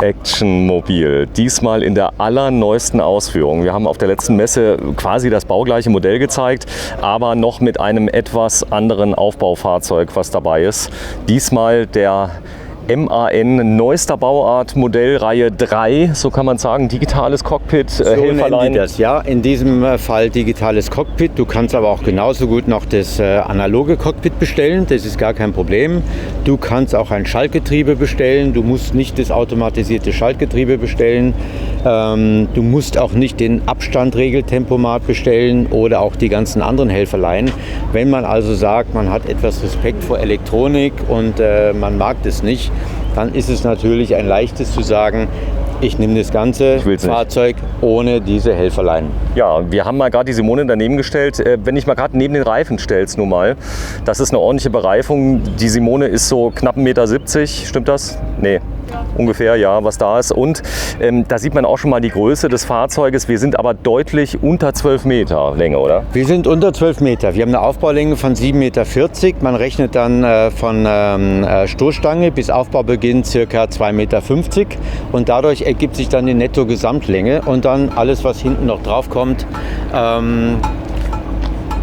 Action Mobil, diesmal in der allerneuesten Ausführung. Wir haben auf der letzten Messe quasi das baugleiche Modell gezeigt, aber noch mit einem etwas anderen Aufbaufahrzeug, was dabei ist. Diesmal der MAN, neuester Bauart, Modellreihe 3, so kann man sagen, digitales Cockpit, so nennen die das, ja, in diesem Fall digitales Cockpit. Du kannst aber auch genauso gut noch das analoge Cockpit bestellen, das ist gar kein Problem. Du kannst auch ein Schaltgetriebe bestellen, du musst nicht das automatisierte Schaltgetriebe bestellen, du musst auch nicht den Abstandregeltempomat bestellen oder auch die ganzen anderen Helferlein. Wenn man also sagt, man hat etwas Respekt vor Elektronik und man mag das nicht, dann ist es natürlich ein leichtes zu sagen, ich nehme das ganze Fahrzeug ohne diese Helferlein. Ja, wir haben mal gerade die Simone daneben gestellt. Wenn ich mal gerade neben den Reifen stellst, nun mal, das ist eine ordentliche Bereifung. Die Simone ist so knapp 1,70 Meter, stimmt das? Nee. Ungefähr, ja, was da ist. Und da sieht man auch schon mal die Größe des Fahrzeuges. Wir sind aber deutlich unter 12 Meter Länge, oder? Wir sind unter 12 Meter. Wir haben eine Aufbaulänge von 7,40 Meter. Man rechnet dann von Stoßstange bis Aufbaubeginn ca. 2,50 Meter. Und dadurch ergibt sich dann die Netto-Gesamtlänge. Und dann alles, was hinten noch drauf kommt,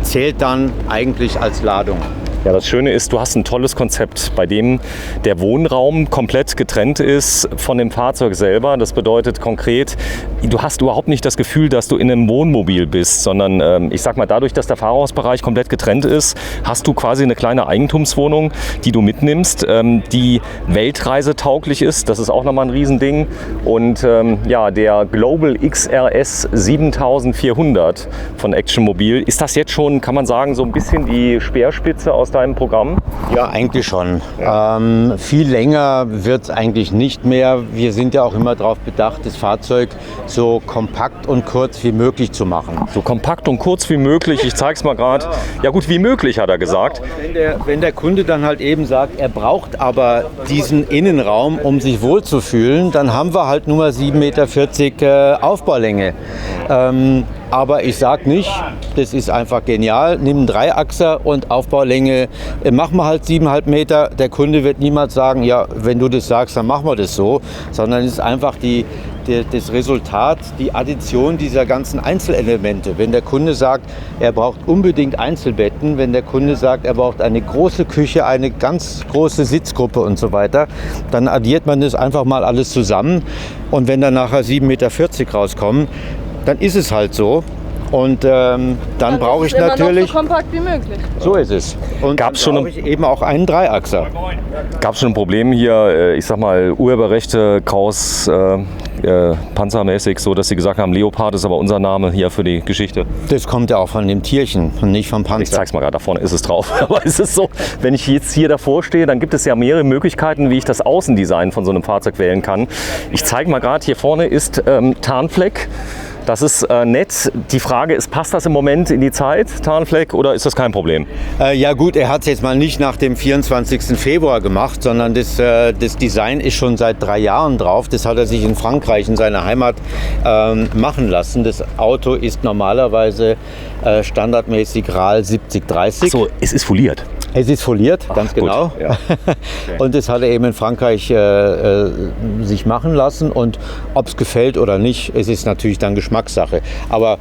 zählt dann eigentlich als Ladung. Ja, das Schöne ist, du hast ein tolles Konzept, bei dem der Wohnraum komplett getrennt ist von dem Fahrzeug selber. Das bedeutet konkret, du hast überhaupt nicht das Gefühl, dass du in einem Wohnmobil bist, sondern ich sag mal, dadurch, dass der Fahrhausbereich komplett getrennt ist, hast du quasi eine kleine Eigentumswohnung, die du mitnimmst, die weltreisetauglich ist. Das ist auch nochmal ein Riesending. Und ja, der Global XRS 7400 von Action Mobil, ist das jetzt schon, kann man sagen, so ein bisschen die Speerspitze aus deinem Programm? Ja, eigentlich schon. Ja. Viel länger wird es eigentlich nicht mehr. Wir sind ja auch immer darauf bedacht, das Fahrzeug so kompakt und kurz wie möglich zu machen. So kompakt und kurz wie möglich, ich zeige es mal gerade. Ja gut, wie möglich, hat er gesagt. Ja, wenn der Kunde dann halt eben sagt, er braucht aber diesen Innenraum, um sich wohlzufühlen, dann haben wir halt nur 7,40 Meter Aufbaulänge. Aber ich sage nicht, das ist einfach genial, nimm einen Dreiachser und Aufbaulänge, machen wir halt 7,5 Meter. Der Kunde wird niemals sagen, ja, wenn du das sagst, dann machen wir das so, sondern es ist einfach das Resultat, die Addition dieser ganzen Einzelelemente. Wenn der Kunde sagt, er braucht unbedingt Einzelbetten, wenn der Kunde sagt, er braucht eine große Küche, eine ganz große Sitzgruppe und so weiter, dann addiert man das einfach mal alles zusammen und wenn dann nachher 7,40 Meter rauskommen, dann ist es halt so. Und dann brauche ich natürlich. So kompakt wie möglich. So ist es. Und gab's schon brauche ich eben auch einen Dreiachser. Gab es schon ein Problem hier, ich sag mal, Urheberrechte, Kraus, panzermäßig, so dass sie gesagt haben, Leopard ist aber unser Name hier für die Geschichte? Das kommt ja auch von dem Tierchen und nicht vom Panzer. Ich zeig's mal gerade, da vorne ist es drauf. Aber ist es so, wenn ich jetzt hier davor stehe, dann gibt es ja mehrere Möglichkeiten, wie ich das Außendesign von so einem Fahrzeug wählen kann. Ich zeige mal gerade, hier vorne ist Tarnfleck. Das ist nett. Die Frage ist, passt das im Moment in die Zeit, Tarnfleck, oder ist das kein Problem? Ja gut, er hat es jetzt mal nicht nach dem 24. Februar gemacht, sondern das Design ist schon seit 3 Jahren drauf. Das hat er sich in Frankreich, in seiner Heimat, machen lassen. Das Auto ist normalerweise standardmäßig RAL 7030. So, es ist foliert. Es ist foliert, ganz genau. Ja. Okay. Und das hat er eben in Frankreich sich machen lassen. Und ob es gefällt oder nicht, es ist natürlich dann Geschmackssache. Aber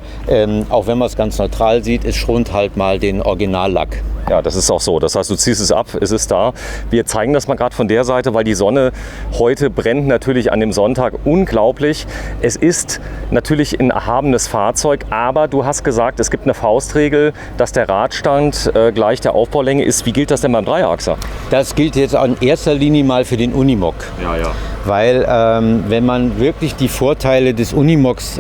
auch wenn man es ganz neutral sieht, es schont halt mal den Originallack. Ja, das ist auch so. Das heißt, du ziehst es ab, es ist da. Wir zeigen das mal gerade von der Seite, weil die Sonne heute brennt natürlich an dem Sonntag unglaublich. Es ist natürlich ein erhabenes Fahrzeug, aber du hast gesagt, es gibt eine Faustregel, dass der Radstand gleich der Aufbaulänge ist. Wie gilt das denn beim Dreiachser? Das gilt jetzt in erster Linie mal für den Unimog. Ja, ja. Weil wenn man wirklich die Vorteile des Unimogs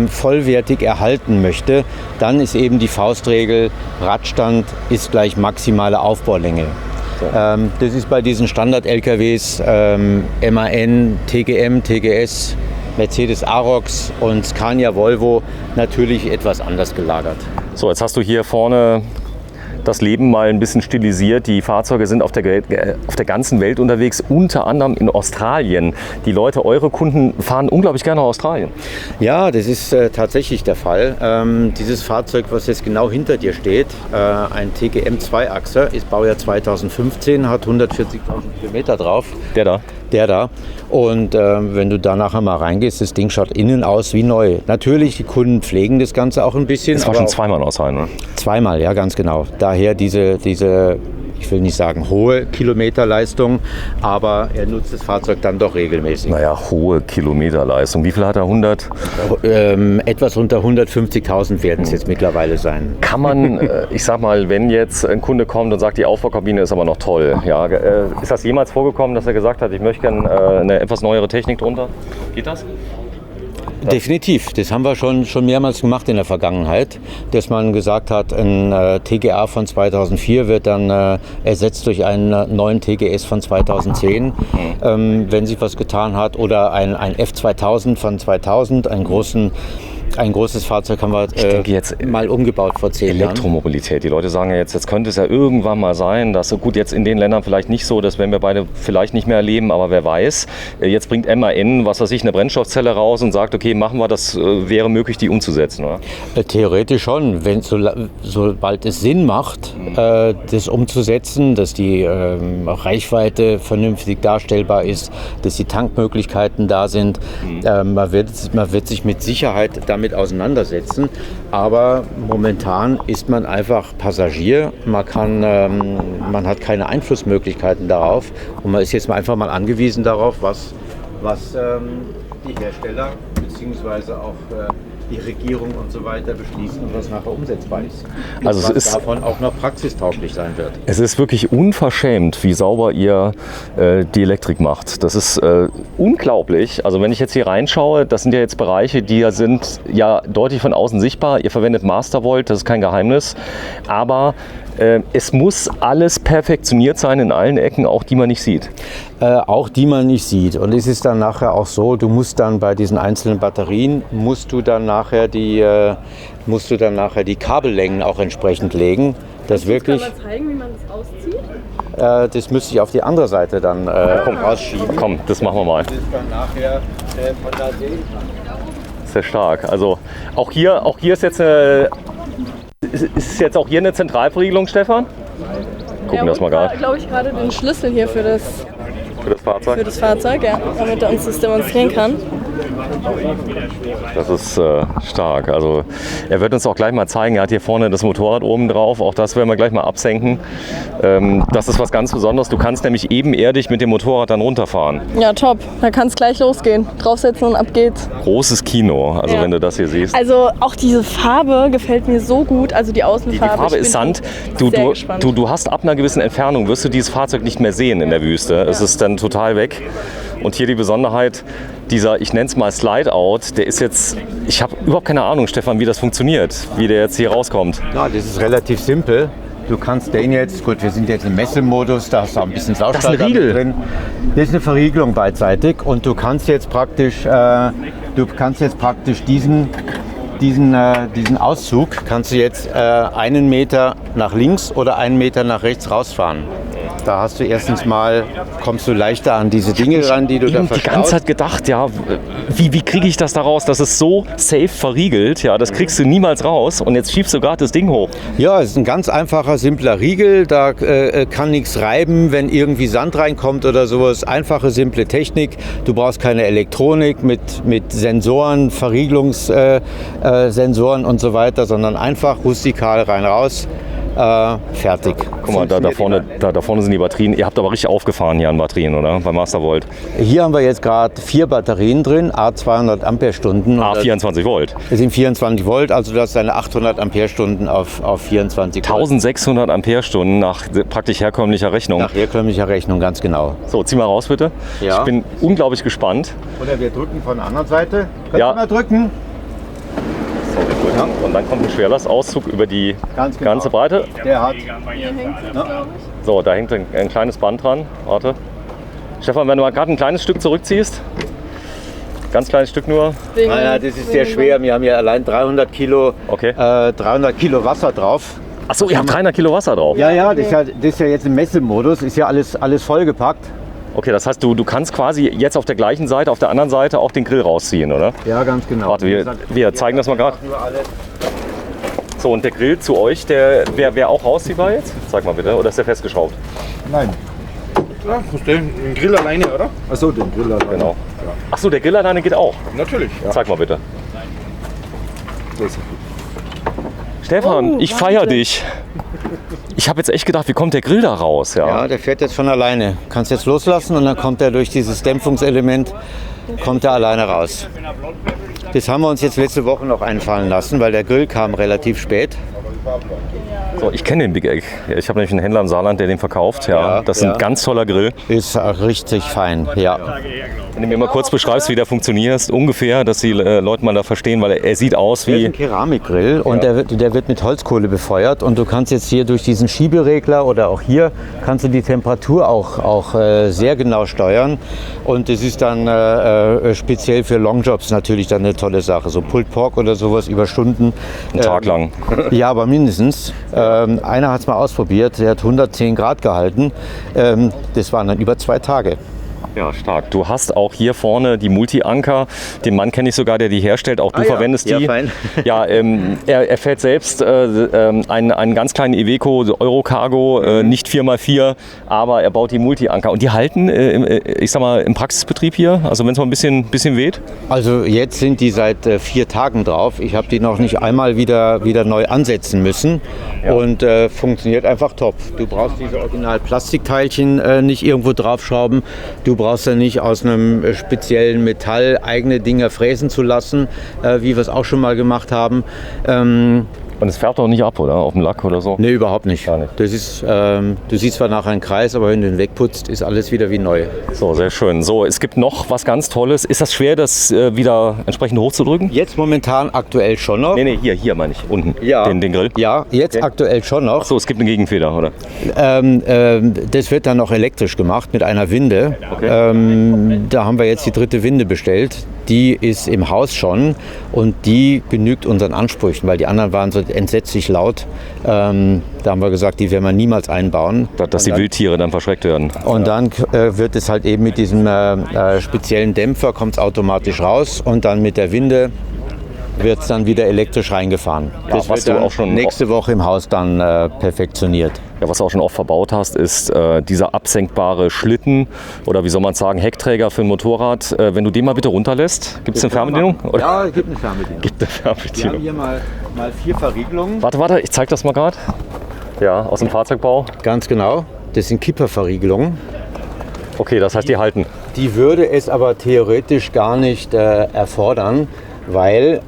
vollwertig erhalten möchte, dann ist eben die Faustregel, Radstand ist gleich maximale Aufbaulänge. So. Das ist bei diesen Standard-LKWs MAN, TGM, TGS, Mercedes Arocs und Scania Volvo natürlich etwas anders gelagert. So, jetzt hast du hier vorne das Leben mal ein bisschen stilisiert. Die Fahrzeuge sind auf der ganzen Welt unterwegs, unter anderem in Australien. Die Leute, eure Kunden, fahren unglaublich gerne nach Australien. Ja, das ist tatsächlich der Fall. Dieses Fahrzeug, was jetzt genau hinter dir steht, ein TGM 2-Achser, ist Baujahr 2015, hat 140.000 Kilometer drauf. Der da? der da. Und wenn du da nachher mal reingehst, das Ding schaut innen aus wie neu. Natürlich, die Kunden pflegen das Ganze auch ein bisschen. Das war schon zweimal ausrein, ne? Zweimal, ja, ganz genau. Daher diese, ich will nicht sagen hohe Kilometerleistung, aber er nutzt das Fahrzeug dann doch regelmäßig. Naja, hohe Kilometerleistung. Wie viel hat er? 100? Etwas unter 150.000 werden es jetzt mittlerweile sein. Kann man, ich sag mal, wenn jetzt ein Kunde kommt und sagt, die Aufbaukabine ist aber noch toll, ja, ist das jemals vorgekommen, dass er gesagt hat, ich möchte gerne eine etwas neuere Technik drunter? Geht das? Definitiv, das haben wir schon mehrmals gemacht in der Vergangenheit, dass man gesagt hat, ein TGA von 2004 wird dann ersetzt durch einen neuen TGS von 2010, wenn sich was getan hat, oder ein F2000 von 2000, ein großes Fahrzeug haben wir jetzt mal umgebaut vor 10 Jahren. Elektromobilität. Die Leute sagen ja jetzt könnte es ja irgendwann mal sein, dass, gut, jetzt in den Ländern vielleicht nicht so, das werden wir beide vielleicht nicht mehr erleben, aber wer weiß. Jetzt bringt MAN, was weiß ich, eine Brennstoffzelle raus und sagt, okay, machen wir das, wäre möglich, die umzusetzen, oder? Theoretisch schon, sobald es Sinn macht, das umzusetzen, dass die Reichweite vernünftig darstellbar ist, dass die Tankmöglichkeiten da sind. Man wird sich mit Sicherheit damit auseinandersetzen, aber momentan ist man einfach Passagier, man hat keine Einflussmöglichkeiten darauf und man ist jetzt einfach mal angewiesen darauf, was die Hersteller bzw. auch die Regierung und so weiter beschließen und was nachher umsetzbar ist. Also was davon auch noch praxistauglich sein wird. Es ist wirklich unverschämt, wie sauber ihr die Elektrik macht. Das ist unglaublich. Also wenn ich jetzt hier reinschaue, das sind ja jetzt Bereiche, die sind ja deutlich von außen sichtbar. Ihr verwendet Mastervolt, das ist kein Geheimnis. Aber es muss alles perfektioniert sein in allen Ecken, auch die man nicht sieht. Auch die man nicht sieht. Und es ist dann nachher auch so, du musst dann bei diesen einzelnen Batterien, musst du dann nachher die Kabellängen auch entsprechend legen. Das wirklich. Kann man zeigen, wie man das auszieht? Das müsste ich auf die andere Seite dann rausschieben. Komm, das machen wir mal. Das dann nachher von da sehen kann. Sehr stark. Also auch hier ist jetzt auch hier eine Zentralverriegelung, Stefan? Gucken das mal gerade. Glaube ich gerade den Schlüssel hier für das Fahrzeug? Für das Fahrzeug, ja, damit er uns das demonstrieren kann. Das ist stark. Also er wird uns auch gleich mal zeigen, er hat hier vorne das Motorrad oben drauf, auch das werden wir gleich mal absenken. Das ist was ganz Besonderes, du kannst nämlich ebenerdig mit dem Motorrad dann runterfahren. Ja, top, da kann es gleich losgehen. Draufsetzen und ab geht's. Großes Kino, also ja. Wenn du das hier siehst. Also auch diese Farbe gefällt mir so gut, also die Außenfarbe. Die Farbe ist Sand. Du hast ab einer gewissen Entfernung, wirst du dieses Fahrzeug nicht mehr sehen in der Wüste. Ja. Es ist dann total weg. Und hier die Besonderheit, dieser, ich nenne es mal Slide-Out, der ist jetzt, ich habe überhaupt keine Ahnung, Stefan, wie das funktioniert, wie der jetzt hier rauskommt. Ja, das ist relativ simpel. Du kannst den jetzt, gut, wir sind jetzt im Messemodus, da hast du auch ein bisschen Saustall drin. Das ist eine Verriegelung beidseitig und du kannst jetzt praktisch, diesen Auszug kannst du jetzt 1 Meter nach links oder 1 Meter nach rechts rausfahren. Da hast du erstens mal, kommst du leichter an diese Dinge ran, die du da verstaust. Die ganze Zeit gedacht, ja, wie kriege ich das da raus? Das ist so safe verriegelt, ja, das kriegst du niemals raus und jetzt schiebst du gerade das Ding hoch. Ja, es ist ein ganz einfacher, simpler Riegel, da kann nichts reiben, wenn irgendwie Sand reinkommt oder sowas. Einfache, simple Technik, du brauchst keine Elektronik mit Sensoren, Verriegelungssensoren und so weiter, sondern einfach rustikal rein raus. Fertig. Guck mal, da vorne sind die Batterien. Ihr habt aber richtig aufgefahren hier an Batterien, oder? Bei Mastervolt. Hier haben wir jetzt gerade 4 Batterien drin, A200 Ampere-Stunden. A24 Volt. Das sind 24 Volt, also du hast deine 800 Ampere-Stunden auf 24 Volt. 1600 Ampere-Stunden nach praktisch herkömmlicher Rechnung. Nach herkömmlicher Rechnung, ganz genau. So, zieh mal raus bitte. Ja. Ich bin unglaublich gespannt. Oder wir drücken von der anderen Seite. Können ja. wir mal drücken? So, wir drücken. Ja. Und dann kommt ein Schwerlastauszug über die ganze Breite. Der hat. Hier hängt es, glaube ich. So, da hängt ein kleines Band dran. Warte. Stefan, wenn du mal gerade ein kleines Stück zurückziehst. Ganz kleines Stück nur. Naja, das ist sehr schwer. Wir haben hier allein 300 Kilo, okay. 300 Kilo Wasser drauf. Achso, ihr habt 300 Kilo Wasser drauf? Ja, das ist ja jetzt im Messemodus. Ist ja alles vollgepackt. Okay, das heißt, du kannst quasi jetzt auf der gleichen Seite, auf der anderen Seite auch den Grill rausziehen, oder? Ja, ganz genau. Warte, wir zeigen das mal gerade. So, und der Grill zu euch, der wäre auch rausziehbar jetzt? Zeig mal bitte, oder ist der festgeschraubt? Nein. Ja, musst du den Grill alleine, oder? Achso, den Grill alleine. Genau. Achso, der Grill alleine geht auch. Natürlich. Ja. Zeig mal bitte. Das ist gut. Stefan, ich feiere Wahnsinn. dich. Ich habe jetzt echt gedacht, wie kommt der Grill da raus? Ja, der fährt jetzt von alleine. Kannst jetzt loslassen und dann kommt er durch dieses Dämpfungselement, kommt er alleine raus. Das haben wir uns jetzt letzte Woche noch einfallen lassen, weil der Grill kam relativ spät. So, ich kenne den Big Egg. Ich habe nämlich einen Händler im Saarland, der den verkauft. Ja, das ist ein ganz toller Grill. Ist richtig fein, ja. Wenn du mir mal kurz beschreibst, wie der funktioniert, ungefähr, dass die Leute mal da verstehen, weil er sieht aus Das ist wie... ein Keramikgrill und der wird mit Holzkohle befeuert und du kannst jetzt hier durch diesen Schieberegler oder auch hier kannst du die Temperatur auch sehr genau steuern und das ist dann speziell für Longjobs natürlich dann eine tolle Sache, so Pulled Pork oder sowas über Stunden. Einen Tag lang. Ja, aber mindestens. Einer hat es mal ausprobiert, der hat 110 Grad gehalten, das waren dann über 2 Tage. Ja, stark. Du hast auch hier vorne die Multi-Anker. Den Mann kenne ich sogar, der die herstellt. Auch du ja. verwendest Ja, die. fein. Ja, er fährt selbst einen ganz kleinen Iveco Eurocargo, nicht 4x4, aber er baut die Multi-Anker. Und die halten, ich sag mal, im Praxisbetrieb hier, also wenn es mal ein bisschen weht. Also jetzt sind die seit 4 Tagen drauf. Ich habe die noch nicht einmal wieder neu ansetzen müssen und funktioniert einfach top. Du brauchst diese Original-Plastikteilchen nicht irgendwo draufschrauben. Du brauchst ja nicht aus einem speziellen Metall eigene Dinger fräsen zu lassen, wie wir es auch schon mal gemacht haben. Und es färbt auch nicht ab, oder? Auf dem Lack oder so? Nee, überhaupt nicht. Gar nicht. Das ist, du siehst zwar nachher einen Kreis, aber wenn du ihn wegputzt, ist alles wieder wie neu. So, sehr schön. So, es gibt noch was ganz Tolles. Ist das schwer, das wieder entsprechend hochzudrücken? Jetzt momentan aktuell schon noch. Nee, hier meine ich, unten, Ja. den Grill. Ja, jetzt aktuell schon noch. So, es gibt eine Gegenfeder, oder? Das wird dann noch elektrisch gemacht mit einer Winde. Da haben wir jetzt die 3. Winde bestellt. Die ist im Haus schon und die genügt unseren Ansprüchen, weil die anderen waren so entsetzlich laut. Da haben wir gesagt, die werden wir niemals einbauen. Dass die Wildtiere dann verschreckt werden. Und dann wird es halt eben mit diesem speziellen Dämpfer, kommt es automatisch raus und dann mit der Winde wird es dann wieder elektrisch reingefahren. Ja, Das was wird du dann auch schon nächste Woche im Haus dann perfektioniert. Ja, was du auch schon oft verbaut hast, ist dieser absenkbare Schlitten oder wie soll man sagen, Heckträger für ein Motorrad. Wenn du den mal bitte runterlässt, gibt es eine Fernbedienung? Oder? Ja, es gibt eine Fernbedienung. Gibt eine Wir haben Fernbedienung. hier mal 4 Verriegelungen. Warte, ich zeig das mal gerade. Ja, aus dem Fahrzeugbau. Ganz genau. Das sind Kipperverriegelungen. Okay, das heißt, die halten. Die würde es aber theoretisch gar nicht erfordern, weil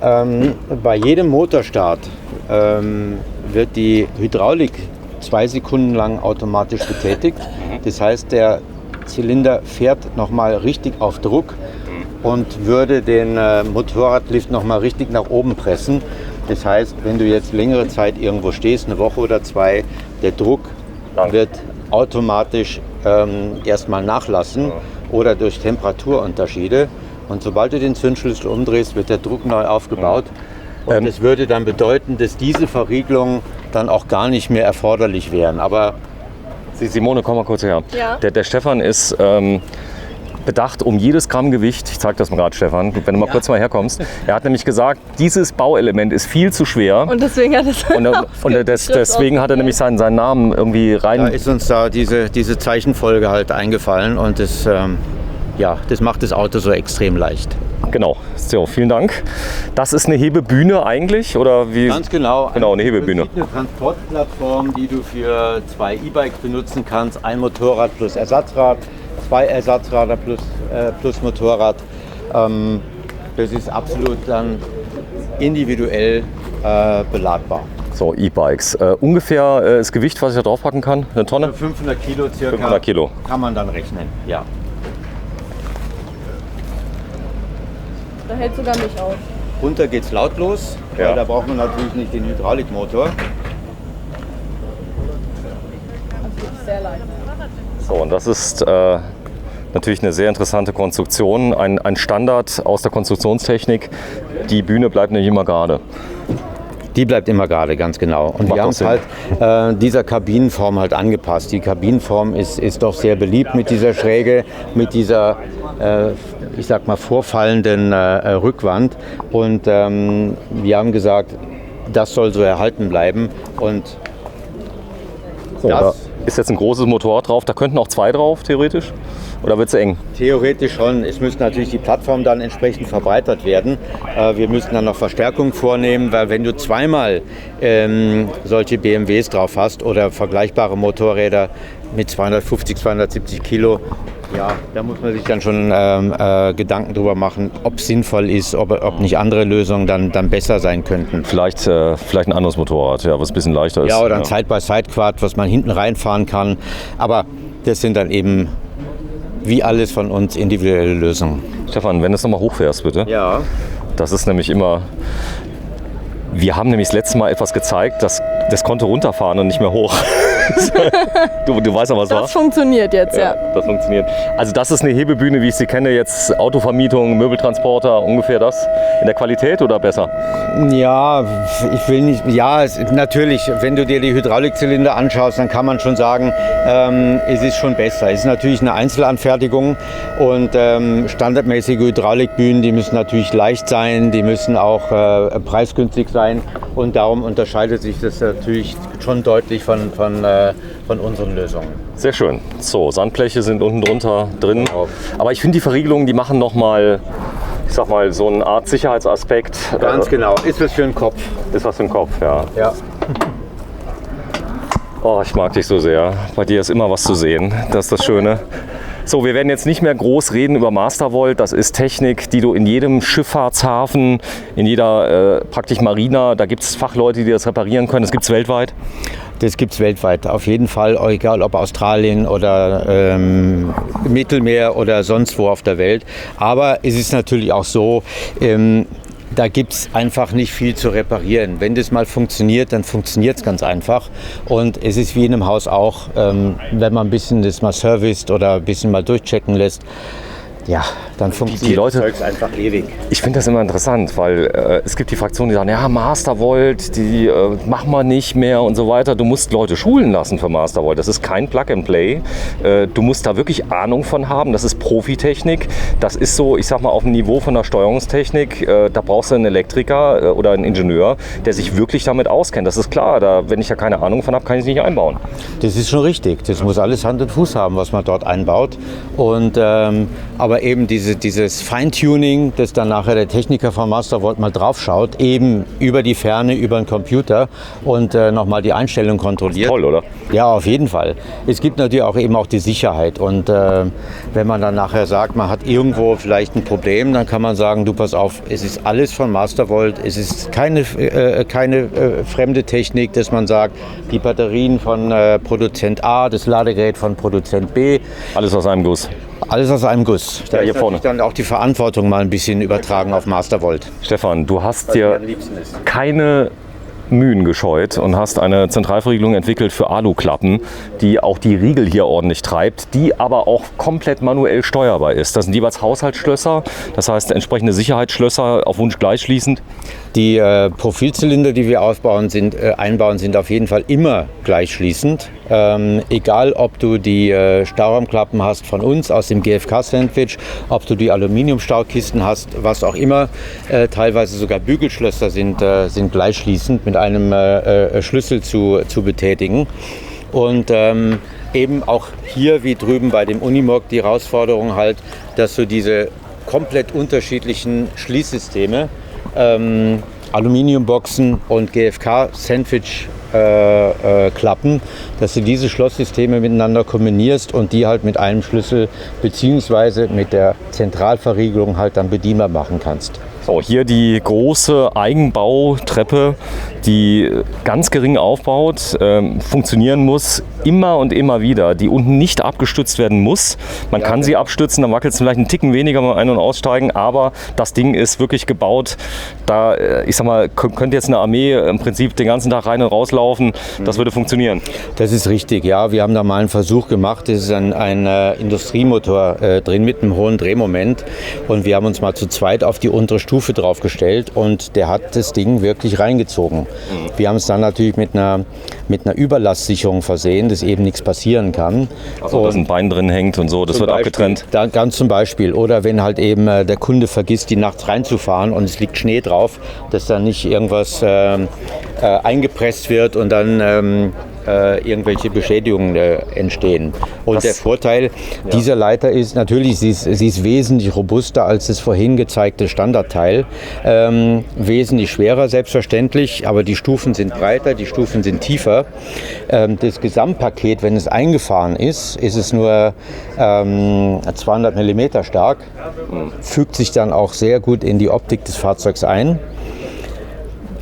bei jedem Motorstart wird die Hydraulik 2 Sekunden lang automatisch betätigt. Das heißt, der Zylinder fährt nochmal richtig auf Druck und würde den Motorradlift nochmal richtig nach oben pressen. Das heißt, wenn du jetzt längere Zeit irgendwo stehst, eine Woche oder 2, der Druck wird automatisch erstmal nachlassen oder durch Temperaturunterschiede. Und sobald du den Zündschlüssel umdrehst, wird der Druck neu aufgebaut. Und das würde dann bedeuten, dass diese Verriegelungen dann auch gar nicht mehr erforderlich wären. Aber Simone, komm mal kurz her. Ja. Der Stefan ist bedacht um jedes Gramm Gewicht. Ich zeig das mal gerade, Stefan, wenn du mal kurz mal herkommst. Er hat nämlich gesagt, dieses Bauelement ist viel zu schwer. Und deswegen hat es Deswegen hat er nämlich seinen Namen irgendwie rein. da ist uns da diese Zeichenfolge halt eingefallen und das macht das Auto so extrem leicht. Genau. So, vielen Dank. Das ist eine Hebebühne eigentlich, oder wie? Ganz genau. Genau, eine Hebebühne. Eine Transportplattform, die du für 2 E-Bikes benutzen kannst. Ein Motorrad plus Ersatzrad, 2 Ersatzräder plus Motorrad. Das ist absolut dann individuell belagbar. So, E-Bikes. Ungefähr das Gewicht, was ich da draufpacken kann? Eine Tonne? 500 Kilo circa 500 Kilo. kann man dann rechnen, ja. Da hält sogar mich auf. Runter geht's lautlos, Ja. weil da braucht man natürlich nicht den Hydraulikmotor. Sehr leicht. So, und das ist natürlich eine sehr interessante Konstruktion, ein Standard aus der Konstruktionstechnik. Die Bühne bleibt nicht immer gerade. Die bleibt immer gerade, ganz genau. Und Macht wir auch haben es Sinn. halt dieser Kabinenform halt angepasst. Die Kabinenform ist doch sehr beliebt mit dieser Schräge, mit dieser, ich sag mal, vorfallenden Rückwand. Und wir haben gesagt, das soll so erhalten bleiben. Und So, das ist jetzt ein großes Motorrad drauf, da könnten auch 2 drauf, theoretisch? Oder wird es eng? Theoretisch schon. Es müsste natürlich die Plattform dann entsprechend verbreitert werden. Wir müssten dann noch Verstärkung vornehmen, weil wenn du zweimal solche BMWs drauf hast oder vergleichbare Motorräder mit 250, 270 Kilo, ja, da muss man sich dann schon Gedanken drüber machen, ob es sinnvoll ist, ob nicht andere Lösungen dann besser sein könnten. Vielleicht ein anderes Motorrad, ja, was ein bisschen leichter ist. Ja, oder ein Side-by-Side-Quad, was man hinten reinfahren kann. Aber das sind dann eben wie alles von uns individuelle Lösungen. Stefan, wenn du es nochmal hochfährst, bitte. Ja. Das ist nämlich immer... Wir haben nämlich das letzte Mal etwas gezeigt, das konnte runterfahren und nicht mehr hoch. du weißt ja, was war? Das funktioniert jetzt, ja. Das funktioniert. Also das ist eine Hebebühne, wie ich sie kenne, jetzt Autovermietung, Möbeltransporter, ungefähr das. In der Qualität oder besser? Ja, ich will nicht, ja, natürlich, wenn du dir die Hydraulikzylinder anschaust, dann kann man schon sagen, es ist schon besser. Es ist natürlich eine Einzelanfertigung und standardmäßige Hydraulikbühnen, die müssen natürlich leicht sein, die müssen auch preisgünstig sein und darum unterscheidet sich das natürlich schon deutlich von unseren Lösungen. Sehr schön. So, Sandbleche sind unten drunter drin. Aber ich finde die Verriegelungen, die machen nochmal, ich sag mal, so eine Art Sicherheitsaspekt. Ganz genau. Ist was für den Kopf. Ist was für den Kopf, ja. Ja. Oh, ich mag dich so sehr. Bei dir ist immer was zu sehen. Das ist das Schöne. So, wir werden jetzt nicht mehr groß reden über Mastervolt. Das ist Technik, die du in jedem Schifffahrtshafen, in jeder praktisch Marina, da gibt es Fachleute, die das reparieren können. Das gibt es weltweit. Das gibt es weltweit, auf jeden Fall, egal ob Australien oder Mittelmeer oder sonst wo auf der Welt. Aber es ist natürlich auch so, da gibt es einfach nicht viel zu reparieren. Wenn das mal funktioniert, dann funktioniert es ganz einfach. Und es ist wie in einem Haus auch, wenn man ein bisschen das mal serviced oder ein bisschen mal durchchecken lässt, ja, dann funktioniert Leute, das Zeugs einfach ewig. Ich finde das immer interessant, weil es gibt die Fraktionen, die sagen, ja, Mastervolt, die machen wir nicht mehr und so weiter. Du musst Leute schulen lassen für Mastervolt. Das ist kein Plug-and-Play. Du musst da wirklich Ahnung von haben. Das ist Profitechnik. Das ist so, ich sag mal, auf dem Niveau von der Steuerungstechnik. Da brauchst du einen Elektriker oder einen Ingenieur, der sich wirklich damit auskennt. Das ist klar. Wenn ich da keine Ahnung von habe, kann ich es nicht einbauen. Das ist schon richtig. Das muss alles Hand und Fuß haben, was man dort einbaut. Und aber eben dieses Feintuning, das dann nachher der Techniker von Mastervolt mal drauf schaut, eben über die Ferne, über den Computer und nochmal die Einstellung kontrolliert. Toll, oder? Ja, auf jeden Fall. Es gibt natürlich auch die Sicherheit und wenn man dann nachher sagt, man hat irgendwo vielleicht ein Problem, dann kann man sagen, du pass auf, es ist alles von Mastervolt, es ist keine fremde Technik, dass man sagt, die Batterien von Produzent A, das Ladegerät von Produzent B. Alles aus einem Guss. Alles aus einem Guss. Da ja, hier ist vorne. dann auch die Verantwortung mal ein bisschen übertragen auf Mastervolt. Stefan, du hast dir keine Mühen gescheut und hast eine Zentralverriegelung entwickelt für Aluklappen, die auch die Riegel hier ordentlich treibt, die aber auch komplett manuell steuerbar ist. Das sind jeweils Haushaltsschlösser, das heißt entsprechende Sicherheitsschlösser auf Wunsch gleichschließend. Die Profilzylinder, die wir einbauen, sind auf jeden Fall immer gleichschließend. Egal, ob du die Stauraumklappen hast von uns aus dem GFK-Sandwich, ob du die Aluminiumstaukisten hast, was auch immer. Teilweise sogar Bügelschlösser sind gleichschließend mit einem Schlüssel zu betätigen. Und eben auch hier wie drüben bei dem Unimog die Herausforderung halt, dass du diese komplett unterschiedlichen Schließsysteme, Aluminiumboxen und GFK-Sandwich-Klappen, dass du diese Schlosssysteme miteinander kombinierst und die halt mit einem Schlüssel bzw. mit der Zentralverriegelung halt dann bedienbar machen kannst. So, hier die große Eigenbautreppe, die ganz gering aufbaut, funktionieren muss, immer und immer wieder, die unten nicht abgestützt werden muss. Man kann sie abstützen, dann wackelt es vielleicht einen Ticken weniger beim Ein- und Aussteigen, aber das Ding ist wirklich gebaut. Da, ich sag mal, könnte jetzt eine Armee im Prinzip den ganzen Tag rein und rauslaufen, das würde funktionieren. Das ist richtig, ja. Wir haben da mal einen Versuch gemacht. Es ist ein Industriemotor drin mit einem hohen Drehmoment und wir haben uns mal zu zweit auf die untere Stufe draufgestellt und der hat das Ding wirklich reingezogen. Wir haben es dann natürlich mit einer Überlastsicherung versehen, dass eben nichts passieren kann. Also dass ein Bein drin hängt und so, das wird abgetrennt. Ganz zum Beispiel. Oder wenn halt eben der Kunde vergisst, die nachts reinzufahren und es liegt Schnee drauf, dass dann nicht irgendwas eingepresst wird und dann irgendwelche Beschädigungen entstehen. Und der Vorteil dieser Leiter ist natürlich, sie ist wesentlich robuster als das vorhin gezeigte Standardteil. Wesentlich schwerer selbstverständlich, aber die Stufen sind breiter, die Stufen sind tiefer. Das Gesamtpaket, wenn es eingefahren ist, ist es nur 200 mm stark, fügt sich dann auch sehr gut in die Optik des Fahrzeugs ein.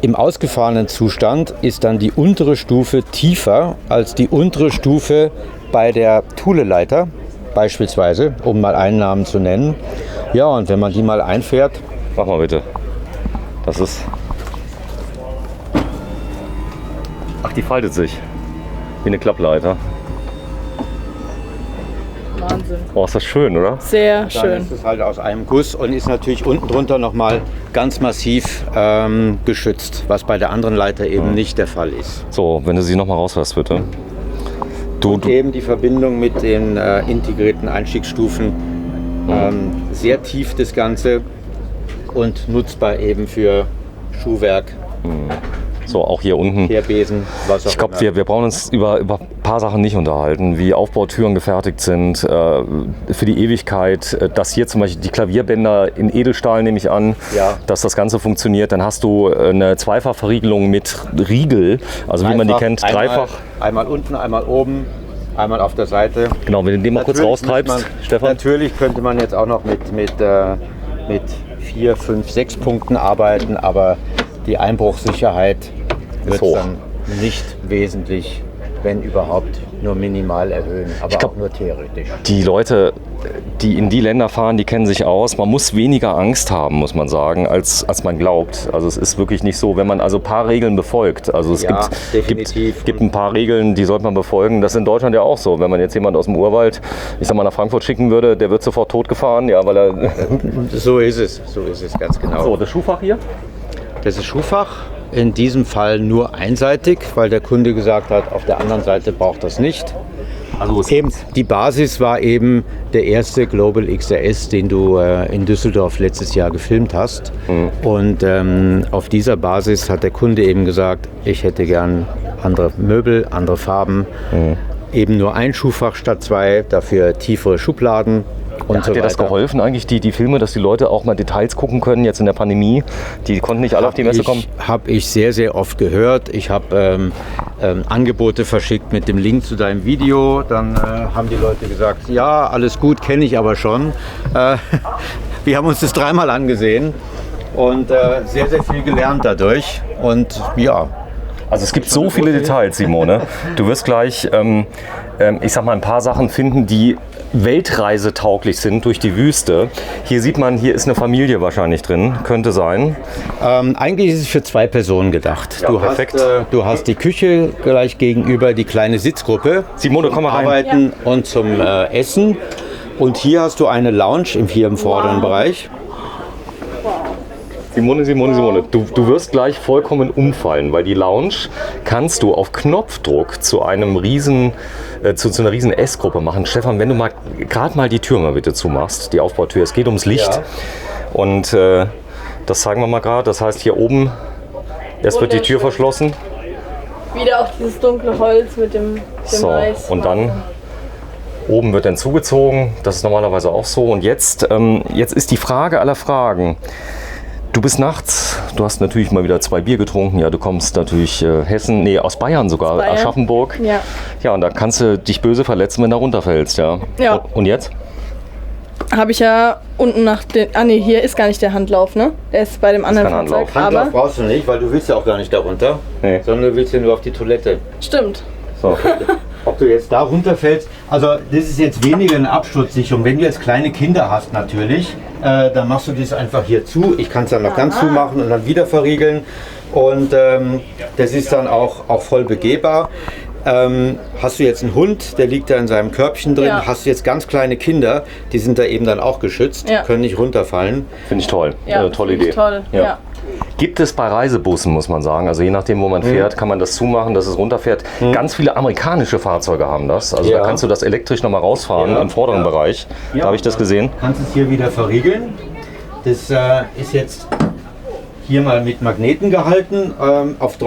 Im ausgefahrenen Zustand ist dann die untere Stufe tiefer als die untere Stufe bei der Thule-Leiter, beispielsweise, um mal einen Namen zu nennen. Ja, und wenn man die mal einfährt... Mach mal bitte. Das ist... Ach, die faltet sich. Wie eine Klappleiter. Wahnsinn. Oh, ist das schön, oder? Sehr Dann schön. ist es halt aus einem Guss und ist natürlich unten drunter nochmal ganz massiv geschützt, was bei der anderen Leiter eben nicht der Fall ist. So, wenn du sie nochmal rauslässt, bitte. Du, Eben die Verbindung mit den integrierten Einstiegsstufen, sehr tief das Ganze und nutzbar eben für Schuhwerk, so, auch hier unten. Kehrbesen, was auch Ich glaube, immer. wir brauchen uns über ein paar Sachen nicht unterhalten, wie Aufbautüren gefertigt sind, für die Ewigkeit, dass hier zum Beispiel die Klavierbänder in Edelstahl, nehme ich an, Ja. dass das Ganze funktioniert. Dann hast du eine Zweifachverriegelung mit Riegel, also wie man die kennt, dreifach. Einmal unten, einmal oben, einmal auf der Seite. Genau, wenn du den mal kurz Natürlich raustreibst, muss man- Stefan. Natürlich könnte man jetzt auch noch mit 4, 5, 6 Punkten arbeiten, aber die Einbruchssicherheit wird hoch. dann nicht wesentlich, wenn überhaupt, nur minimal erhöhen, aber glaub- auch nur theoretisch. Die Leute, die in die Länder fahren, die kennen sich aus. Man muss weniger Angst haben, muss man sagen, als man glaubt. Also es ist wirklich nicht so, wenn man also ein paar Regeln befolgt. Also es Ja, gibt definitiv. ein paar Regeln, die sollte man befolgen. Das ist in Deutschland ja auch so. Wenn man jetzt jemand aus dem Urwald, ich sag mal, nach Frankfurt schicken würde, der wird sofort totgefahren, ja, weil er... So ist es ganz genau. So, das Schuhfach hier? Das ist Schuhfach, in diesem Fall nur einseitig, weil der Kunde gesagt hat, auf der anderen Seite braucht das nicht. Also Eben, die Basis war eben der erste Global XRS, den du in Düsseldorf letztes Jahr gefilmt hast. Und auf dieser Basis hat der Kunde eben gesagt, ich hätte gern andere Möbel, andere Farben, eben nur ein Schuhfach statt zwei, dafür tiefere Schubladen. Und Hat so dir das weiter. geholfen eigentlich, die Filme, dass die Leute auch mal Details gucken können, jetzt in der Pandemie? Die konnten nicht alle auf die Messe kommen? Habe ich sehr, sehr oft gehört. Ich habe Angebote verschickt mit dem Link zu deinem Video. Dann haben die Leute gesagt, ja, alles gut, kenne ich aber schon. Wir haben uns das dreimal angesehen und sehr, sehr viel gelernt dadurch. Und ja, Also es gibt so viele Details, Simone. Du wirst gleich, ich sag mal, ein paar Sachen finden, die weltreisetauglich sind durch die Wüste. Hier sieht man, hier ist eine Familie wahrscheinlich drin, könnte sein. eigentlich ist es für zwei Personen gedacht. Ja, Du perfekt. du hast die Küche gleich gegenüber, die kleine Sitzgruppe. Simone, komm mal rein. Arbeiten und zum Essen. Und hier hast du eine Lounge hier im vorderen Bereich. Simone, du wirst gleich vollkommen umfallen, weil die Lounge kannst du auf Knopfdruck zu einem riesen, zu einer riesen Essgruppe machen. Stefan, wenn du mal gerade mal die Tür mal bitte zumachst, die Aufbautür, es geht ums Licht. Ja. Und das zeigen wir mal gerade, das heißt hier oben, erst wird die Tür verschlossen. Wieder auch dieses dunkle Holz mit dem So, Weiß. und dann oben wird dann zugezogen, das ist normalerweise auch so. Und jetzt ist die Frage aller Fragen. Du bist nachts, du hast natürlich mal wieder 2 Bier getrunken, ja, du kommst natürlich aus Bayern sogar, Bayern. Aschaffenburg. Ja. Ja, und da kannst du dich böse verletzen, wenn du runterfällst, ja. Ja. Und jetzt? Habe ich ja unten nach den. Ah ne, hier ist gar nicht der Handlauf, ne? Der ist bei dem anderen kein Fahrzeug. Handlauf. Handlauf Aber brauchst du nicht, weil du willst ja auch gar nicht da runter, Nee. sondern du willst ja nur auf die Toilette. stimmt. So. Ob du jetzt da runterfällst, also das ist jetzt weniger eine Absturzsicherung. Wenn du jetzt kleine Kinder hast natürlich, dann machst du das einfach hier zu. Ich kann es dann noch ganz zumachen und dann wieder verriegeln. Und das ist dann auch voll begehbar. Hast du jetzt einen Hund, der liegt da in seinem Körbchen drin, Ja. hast du jetzt ganz kleine Kinder, die sind da eben dann auch geschützt, Ja. können nicht runterfallen. Finde ich toll. Ja, Tolle finde ich Idee. Toll. Ja. Ja. Gibt es bei Reisebussen, muss man sagen, also je nachdem, wo man fährt, kann man das zumachen, dass es runterfährt. Ganz viele amerikanische Fahrzeuge haben das. Also Ja. da kannst du das elektrisch nochmal rausfahren Ja. im vorderen Ja. Bereich. Da habe ich das gesehen. Kannst es hier wieder verriegeln. Das ist jetzt hier mal mit Magneten gehalten. Auf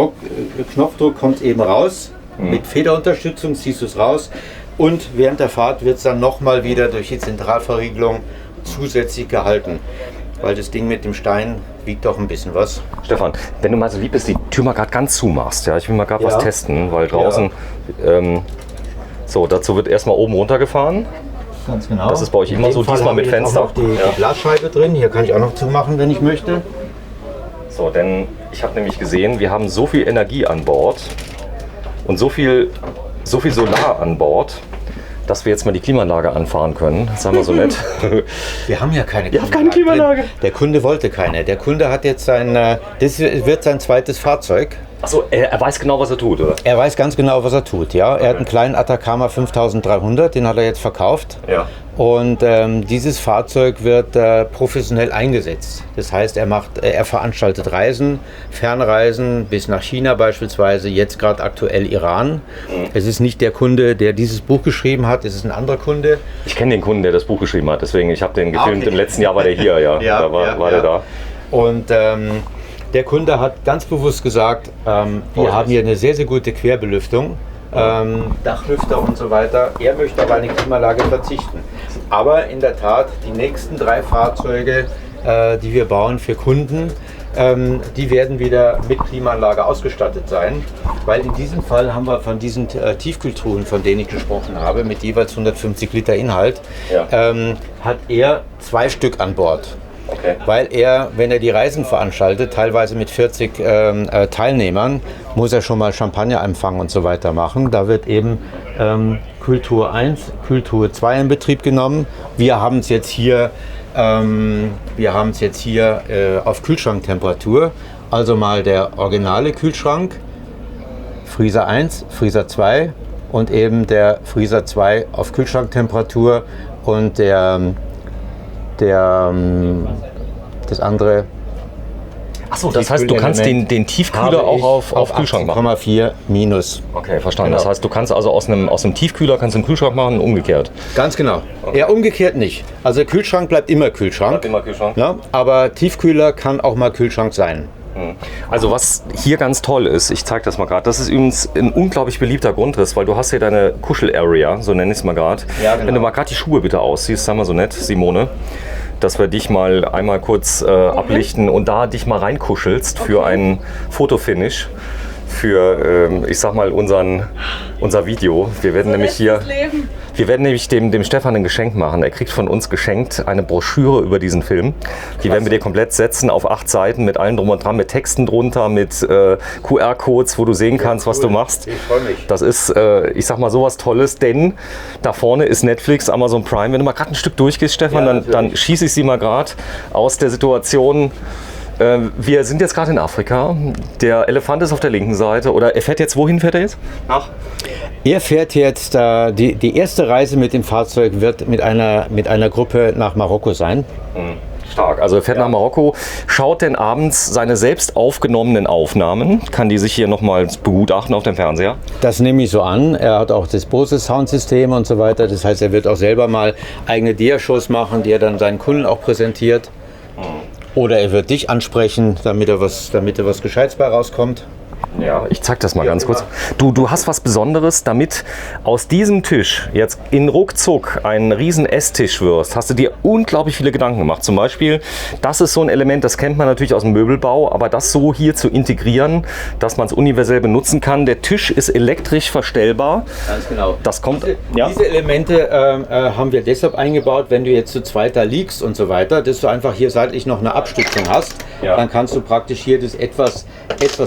Knopfdruck kommt es eben raus. Mit Federunterstützung ziehst du es raus und während der Fahrt wird es dann nochmal wieder durch die Zentralverriegelung zusätzlich gehalten. Weil das Ding mit dem Stein wiegt doch ein bisschen was. Stefan, wenn du mal so lieb bist, die Tür mal gerade ganz zumachst. Ja? Ich will mal gerade was testen, weil draußen... so, dazu wird erstmal oben runtergefahren. Ganz genau. Das ist bei euch immer so, diesmal mit Fenster. Auch noch die Glasscheibe drin. Hier kann ich auch noch zumachen, wenn ich möchte. So, denn ich habe nämlich gesehen, wir haben so viel Energie an Bord und so viel Solar an Bord, dass wir jetzt mal die Klimaanlage anfahren können. Sagen wir so nett. Wir haben ja keine Klimaanlage. Drin. Der Kunde wollte keine. Der Kunde hat jetzt das wird sein zweites Fahrzeug. Achso, er weiß genau, was er tut, oder? Er weiß ganz genau, was er tut, ja. Er hat einen kleinen Atacama 5300, den hat er jetzt verkauft. Ja. Und dieses Fahrzeug wird professionell eingesetzt. Das heißt, er veranstaltet Reisen, Fernreisen bis nach China beispielsweise, jetzt gerade aktuell Iran. Es ist nicht der Kunde, der dieses Buch geschrieben hat, es ist ein anderer Kunde. Ich kenne den Kunden, der das Buch geschrieben hat, deswegen, ich habe den gefilmt. Im letzten Jahr war der hier, ja. Da war der da. Und der Kunde hat ganz bewusst gesagt, wir haben hier eine sehr, sehr gute Querbelüftung, Dachlüfter und so weiter. Er möchte auf eine Klimaanlage verzichten. Aber in der Tat, die nächsten 3 Fahrzeuge, die wir bauen für Kunden, die werden wieder mit Klimaanlage ausgestattet sein. Weil in diesem Fall haben wir von diesen Tiefkühltruhen, von denen ich gesprochen habe, mit jeweils 150 Liter Inhalt, hat er 2 Stück an Bord. Okay. Weil er, wenn er die Reisen veranstaltet, teilweise mit 40 Teilnehmern, muss er schon mal Champagnerempfang und so weiter machen. Da wird eben Kühltruhe 1, Kühltruhe 2 in Betrieb genommen. Wir haben es jetzt hier, auf Kühlschranktemperatur. Also mal der originale Kühlschrank, Freezer 1, Freezer 2 und eben der Freezer 2 auf Kühlschranktemperatur und das andere. Achso, das heißt, du kannst den Tiefkühler auch auf Kühlschrank machen? 8,4 minus. Okay, verstanden. Genau. Das heißt, du kannst also aus einem Tiefkühler kannst einen Kühlschrank machen und umgekehrt? Ganz genau. Okay. Ja, umgekehrt nicht. Also der Kühlschrank bleibt immer Kühlschrank. Ja, aber Tiefkühler kann auch mal Kühlschrank sein. Also was hier ganz toll ist, ich zeige das mal gerade, das ist übrigens ein unglaublich beliebter Grundriss, weil du hast hier deine Kuschel-Area, so nenne ich es mal gerade. Ja, genau. Wenn du mal gerade die Schuhe bitte ausziehst, sagen wir so nett, Simone, dass wir dich mal einmal kurz ablichten und da dich mal reinkuschelst für einen Fotofinish, für, ich sag mal, unser Video. Wir werden nämlich hier... Wir werden nämlich dem Stefan ein Geschenk machen. Er kriegt von uns geschenkt eine Broschüre über diesen Film. Die werden wir dir komplett setzen auf 8 Seiten mit allem drum und dran, mit Texten drunter, mit QR-Codes, wo du sehen kannst, was du machst. Ich freue mich. Das ist, ich sag mal, sowas Tolles, denn da vorne ist Netflix, Amazon Prime. Wenn du mal gerade ein Stück durchgehst, Stefan, dann schieße ich sie mal gerade aus der Situation. Wir sind jetzt gerade in Afrika. Der Elefant ist auf der linken Seite. Oder er fährt jetzt, wohin fährt er jetzt? Er fährt jetzt, die erste Reise mit dem Fahrzeug wird mit einer Gruppe nach Marokko sein. Stark. Also er fährt nach Marokko, schaut denn abends seine selbst aufgenommenen Aufnahmen, kann die sich hier nochmal begutachten auf dem Fernseher? Das nehme ich so an. Er hat auch das Bose Soundsystem und so weiter. Das heißt, er wird auch selber mal eigene Dia-Shows machen, die er dann seinen Kunden auch präsentiert. Oder er wird dich ansprechen, damit er was Gescheites bei rauskommt. Ja, ich zeig das mal ganz kurz. Du hast was Besonderes, damit aus diesem Tisch jetzt in ruckzuck einen riesen Esstisch wirst, hast du dir unglaublich viele Gedanken gemacht. Zum Beispiel, das ist so ein Element, das kennt man natürlich aus dem Möbelbau, aber das so hier zu integrieren, dass man es universell benutzen kann. Der Tisch ist elektrisch verstellbar. Ganz genau. Das kommt, diese Elemente haben wir deshalb eingebaut, wenn du jetzt zu zweit da liegst und so weiter, dass du einfach hier seitlich noch eine Abstützung hast. Ja. Dann kannst du praktisch hier das etwas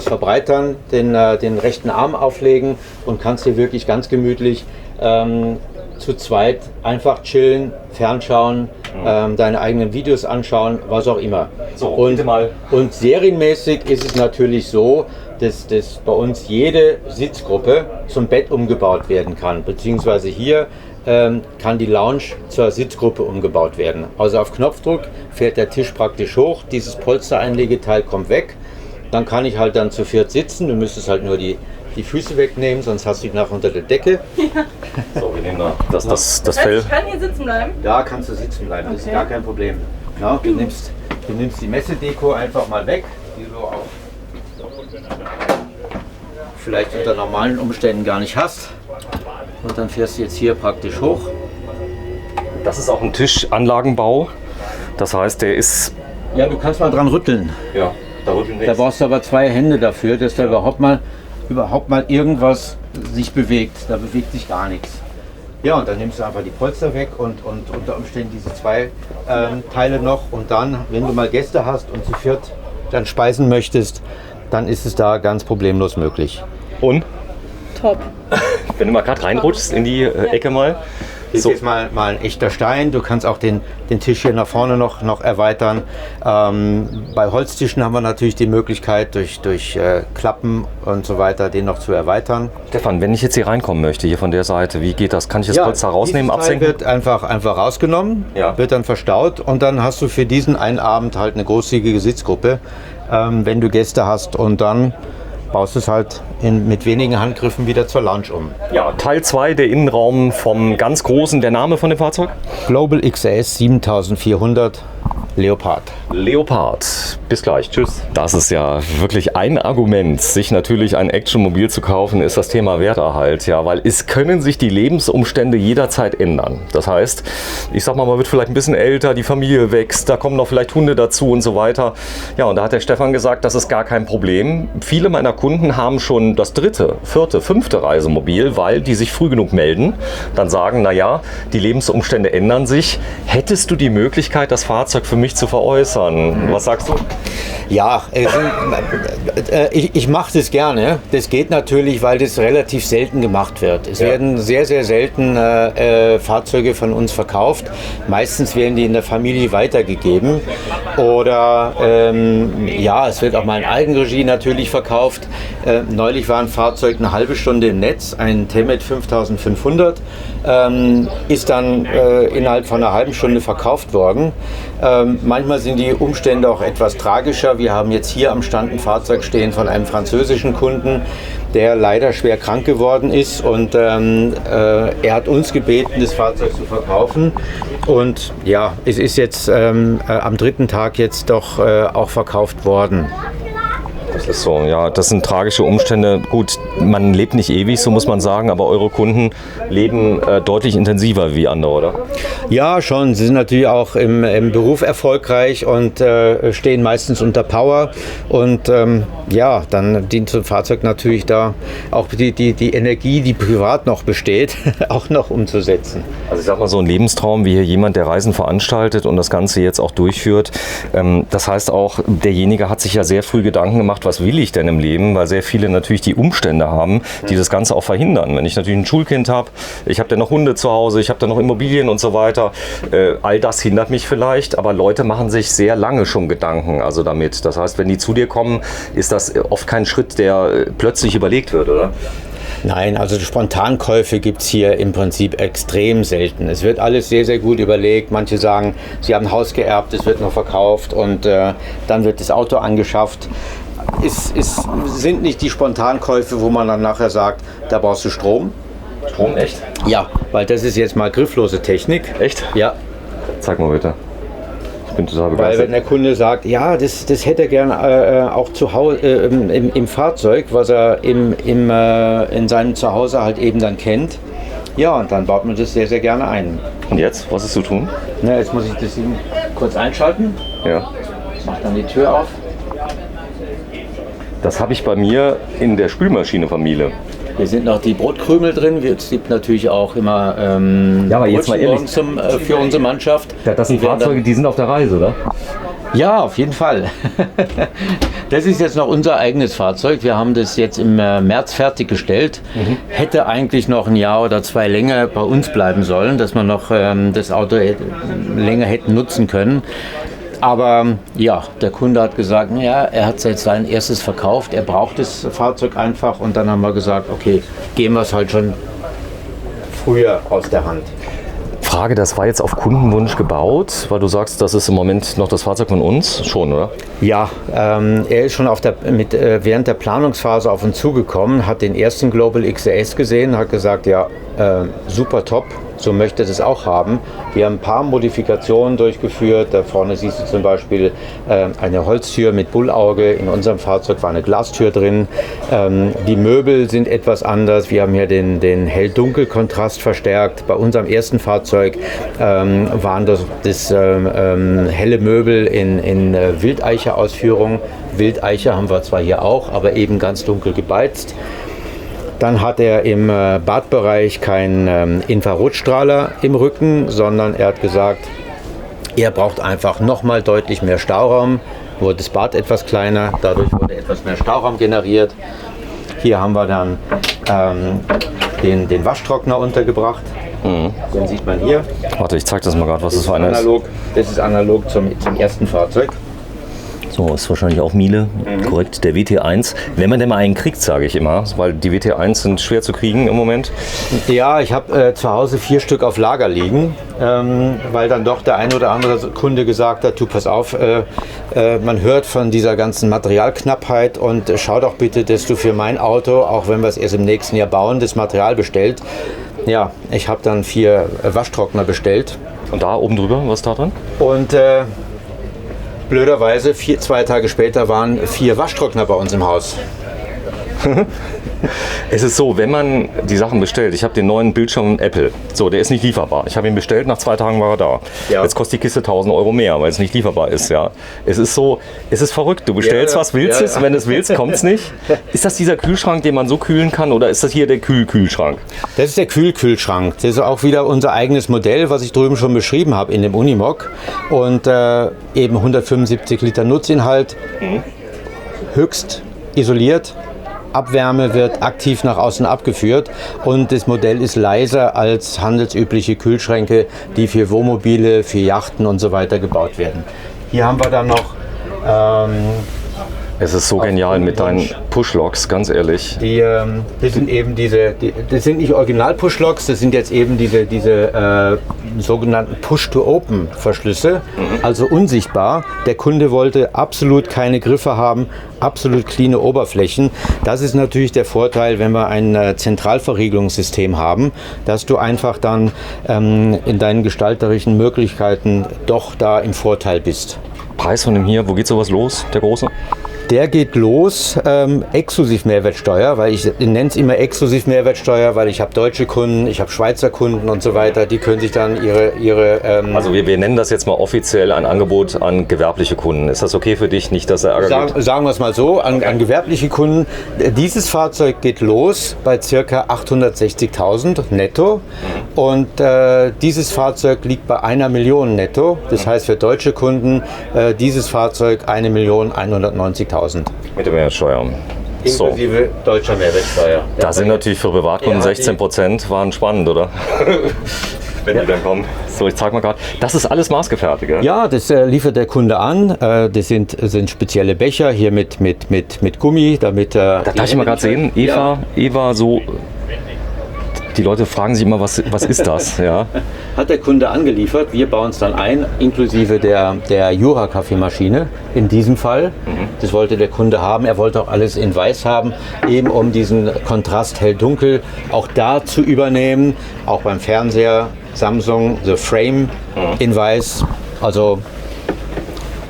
verbreitern, den rechten Arm auflegen und kannst hier wirklich ganz gemütlich zu zweit einfach chillen, fernschauen, deine eigenen Videos anschauen, was auch immer. So, und serienmäßig ist es natürlich so, dass bei uns jede Sitzgruppe zum Bett umgebaut werden kann, beziehungsweise hier kann die Lounge zur Sitzgruppe umgebaut werden. Also auf Knopfdruck fährt der Tisch praktisch hoch, dieses Polstereinlegeteil kommt weg, dann kann ich halt dann zu 4 sitzen, du müsstest halt nur die Füße wegnehmen, sonst hast du dich nach unter der Decke. Ja. So, wir nehmen das Fell. Ich kann hier sitzen bleiben? Da kannst du sitzen bleiben, das ist gar kein Problem. Ja, du nimmst die Messedeko einfach mal weg, die du auch vielleicht unter normalen Umständen gar nicht hast. Und dann fährst du jetzt hier praktisch hoch. Das ist auch ein Tischanlagenbau. Das heißt, der ist... Ja, du kannst mal dran rütteln. Ja, da rüttelt Da nichts. brauchst du aber 2 Hände dafür, dass da überhaupt mal irgendwas sich bewegt. Da bewegt sich gar nichts. Ja, und dann nimmst du einfach die Polster weg und unter Umständen diese 2 Teile noch. Und dann, wenn du mal Gäste hast und zu viert dann speisen möchtest, dann ist es da ganz problemlos möglich. Und, Top. wenn du mal gerade reinrutschst in die Ecke mal. Das So. ist mal ein echter Stein. Du kannst auch den Tisch hier nach vorne noch erweitern. Bei Holztischen haben wir natürlich die Möglichkeit, durch Klappen und so weiter, den noch zu erweitern. Stefan, wenn ich jetzt hier reinkommen möchte, hier von der Seite, wie geht das? Kann ich das Polster rausnehmen, dieses Teil absenken? wird einfach rausgenommen, Ja. wird dann verstaut und dann hast du für diesen einen Abend halt eine großzügige Sitzgruppe, wenn du Gäste hast, und dann baust du es halt mit wenigen Handgriffen wieder zur Lounge um. Ja, Teil 2, der Innenraum vom ganz Großen. Der Name von dem Fahrzeug? Global XAS 7400 Leopard. Leopard. Bis gleich. Tschüss. Das ist ja wirklich ein Argument, sich natürlich ein Actionmobil zu kaufen, ist das Thema Werterhalt. Ja, weil es können sich die Lebensumstände jederzeit ändern. Das heißt, ich sag mal, man wird vielleicht ein bisschen älter, die Familie wächst, da kommen noch vielleicht Hunde dazu und so weiter. Ja, und da hat der Stefan gesagt, das ist gar kein Problem. Viele meiner Kunden haben schon das 3., 4., 5. Reisemobil, weil die sich früh genug melden, dann sagen, naja, die Lebensumstände ändern sich. Hättest du die Möglichkeit, das Fahrzeug für mich zu veräußern? Was sagst du? Ja, ich mache das gerne. Das geht natürlich, weil das relativ selten gemacht wird. Es werden sehr, sehr selten Fahrzeuge von uns verkauft. Meistens werden die in der Familie weitergegeben. Oder es wird auch mal in Eigenregie natürlich verkauft. Neulich war ein Fahrzeug eine halbe Stunde im Netz, ein Temet 5500, ist dann innerhalb von einer halben Stunde verkauft worden. Manchmal sind die Umstände auch etwas tragischer. Wir haben jetzt hier am Stand ein Fahrzeug stehen von einem französischen Kunden, der leider schwer krank geworden ist, und er hat uns gebeten, das Fahrzeug zu verkaufen. Und ja, es ist jetzt am 3. Tag jetzt doch auch verkauft worden. Das ist so, ja, das sind tragische Umstände. Gut, man lebt nicht ewig, so muss man sagen, aber eure Kunden leben deutlich intensiver wie andere, oder? Ja, schon. Sie sind natürlich auch im Beruf erfolgreich und stehen meistens unter Power. Und dann dient so ein Fahrzeug natürlich da auch die Energie, die privat noch besteht, auch noch umzusetzen. Also ich sag mal, so ein Lebenstraum wie hier jemand, der Reisen veranstaltet und das Ganze jetzt auch durchführt. Das heißt auch, derjenige hat sich ja sehr früh Gedanken gemacht, was will ich denn im Leben, weil sehr viele natürlich die Umstände haben, die das Ganze auch verhindern. Wenn ich natürlich ein Schulkind habe, ich habe dann noch Hunde zu Hause, ich habe dann noch Immobilien und so weiter, all das hindert mich vielleicht, aber Leute machen sich sehr lange schon Gedanken also damit. Das heißt, wenn die zu dir kommen, ist das oft kein Schritt, der plötzlich überlegt wird, oder? Nein, also Spontankäufe gibt es hier im Prinzip extrem selten. Es wird alles sehr, sehr gut überlegt. Manche sagen, sie haben ein Haus geerbt, es wird noch verkauft und dann wird das Auto angeschafft. Es sind nicht die Spontankäufe, wo man dann nachher sagt, da brauchst du Strom. Strom, echt? Ja, weil das ist jetzt mal grifflose Technik. Echt? Ja. Zeig mal bitte. Ich bin total Weil begeistert. wenn der Kunde sagt, ja, das hätte er gerne auch zu Hause im Fahrzeug, was er in seinem Zuhause halt eben dann kennt, ja, und dann baut man das sehr, sehr gerne ein. Und jetzt, was ist zu tun? Na, jetzt muss ich das eben kurz einschalten, Ja. mach dann die Tür auf. Das habe ich bei mir in der Spülmaschine-Familie. Hier sind noch die Brotkrümel drin. Es gibt natürlich auch immer Ja, aber jetzt mal ehrlich. für unsere Mannschaft. Das sind Die werden Fahrzeuge, die sind auf der Reise, oder? Ja, auf jeden Fall. Das ist jetzt noch unser eigenes Fahrzeug. Wir haben das jetzt im März fertiggestellt. Hätte eigentlich noch ein Jahr oder 2 länger bei uns bleiben sollen, dass wir noch das Auto länger hätten nutzen können. Aber ja, der Kunde hat gesagt, ja, er hat jetzt sein erstes verkauft, er braucht das Fahrzeug einfach, und dann haben wir gesagt, okay, gehen wir es halt schon früher aus der Hand. Frage, das war jetzt auf Kundenwunsch gebaut, weil du sagst, das ist im Moment noch das Fahrzeug von uns? Schon, oder? Ja, er ist schon während der Planungsphase auf uns zugekommen, hat den ersten Global XAS gesehen, hat gesagt, ja, super top, so möchte es auch haben. Wir haben ein paar Modifikationen durchgeführt. Da vorne siehst du zum Beispiel eine Holztür mit Bullauge. In unserem Fahrzeug war eine Glastür drin. Die Möbel sind etwas anders. Wir haben hier den Hell-Dunkel-Kontrast verstärkt. Bei unserem ersten Fahrzeug waren das helle Möbel in Wildeiche-Ausführung. Wildeiche haben wir zwar hier auch, aber eben ganz dunkel gebeizt. Dann hat er im Badbereich keinen Infrarotstrahler im Rücken, sondern er hat gesagt, er braucht einfach nochmal deutlich mehr Stauraum. Wurde das Bad etwas kleiner, dadurch wurde etwas mehr Stauraum generiert. Hier haben wir dann den Waschtrockner untergebracht. Den sieht man hier. Warte, ich zeig das mal gerade, was das für einer ist. Das ist analog zum ersten Fahrzeug. So, ist wahrscheinlich auch Miele, korrekt, der WT1. Wenn man denn mal einen kriegt, sage ich immer, weil die WT1 sind schwer zu kriegen im Moment. Ja, ich habe zu Hause 4 Stück auf Lager liegen, weil dann doch der ein oder andere Kunde gesagt hat, du pass auf, man hört von dieser ganzen Materialknappheit und schau doch bitte, dass du für mein Auto, auch wenn wir es erst im nächsten Jahr bauen, das Material bestellt. Ja, ich habe dann 4 Waschtrockner bestellt. Und da oben drüber, was ist da drin? Und blöderweise 2 Tage später waren 4 Waschtrockner bei uns im Haus. Es ist so, wenn man die Sachen bestellt, ich habe den neuen Bildschirm Apple, so, der ist nicht lieferbar. Ich habe ihn bestellt, nach 2 Tagen war er da. Ja. Jetzt kostet die Kiste 1.000 Euro mehr, weil es nicht lieferbar ist. Ja. Es ist so, es ist verrückt. Du bestellst was, willst es, wenn du es willst, kommt es nicht. Ist das dieser Kühlschrank, den man so kühlen kann, oder ist das hier der Kühlschrank? Das ist der Kühlschrank. Das ist auch wieder unser eigenes Modell, was ich drüben schon beschrieben habe in dem Unimog. Und eben 175 Liter Nutzinhalt, höchst isoliert. Abwärme wird aktiv nach außen abgeführt und das Modell ist leiser als handelsübliche Kühlschränke, die für Wohnmobile, für Yachten und so weiter gebaut werden. Hier haben wir dann noch Es ist so genial mit deinen Push-Locks, ganz ehrlich. das sind eben das sind nicht Original-Push-Locks, das sind jetzt eben diese sogenannten Push-to-Open-Verschlüsse, also unsichtbar. Der Kunde wollte absolut keine Griffe haben, absolut cleane Oberflächen. Das ist natürlich der Vorteil, wenn wir ein Zentralverriegelungssystem haben, dass du einfach dann in deinen gestalterischen Möglichkeiten doch da im Vorteil bist. Preis von dem hier, wo geht sowas los, der große? Der geht los, exklusiv Mehrwertsteuer, weil ich nenne es immer exklusiv Mehrwertsteuer, weil ich habe deutsche Kunden, ich habe Schweizer Kunden und so weiter, die können sich dann ihre also wir nennen das jetzt mal offiziell ein Angebot an gewerbliche Kunden. Ist das okay für dich? Nicht, dass er Ärger gibt? Sagen wir es mal so, an gewerbliche Kunden. Dieses Fahrzeug geht los bei ca. 860.000 netto und dieses Fahrzeug liegt bei 1 Million netto. Das heißt für deutsche Kunden dieses Fahrzeug 1.190.000. Mit der Mehrwertsteuer. Inklusive deutscher Mehrwertsteuer. Da sind natürlich für Privatkunden 16%, waren spannend, oder? Wenn die dann kommen. So, ich zeig mal gerade. Das ist alles maßgefertigt. Ja, das liefert der Kunde an. Das sind spezielle Becher hier mit Gummi, damit. Da darf ich mal gerade sehen, Eva, so. Die Leute fragen sich immer, was ist das? Ja. Hat der Kunde angeliefert, wir bauen es dann ein, inklusive der Jura-Kaffeemaschine in diesem Fall. Das wollte der Kunde haben, er wollte auch alles in weiß haben, eben um diesen Kontrast hell-dunkel auch da zu übernehmen, auch beim Fernseher, Samsung, The Frame in weiß, also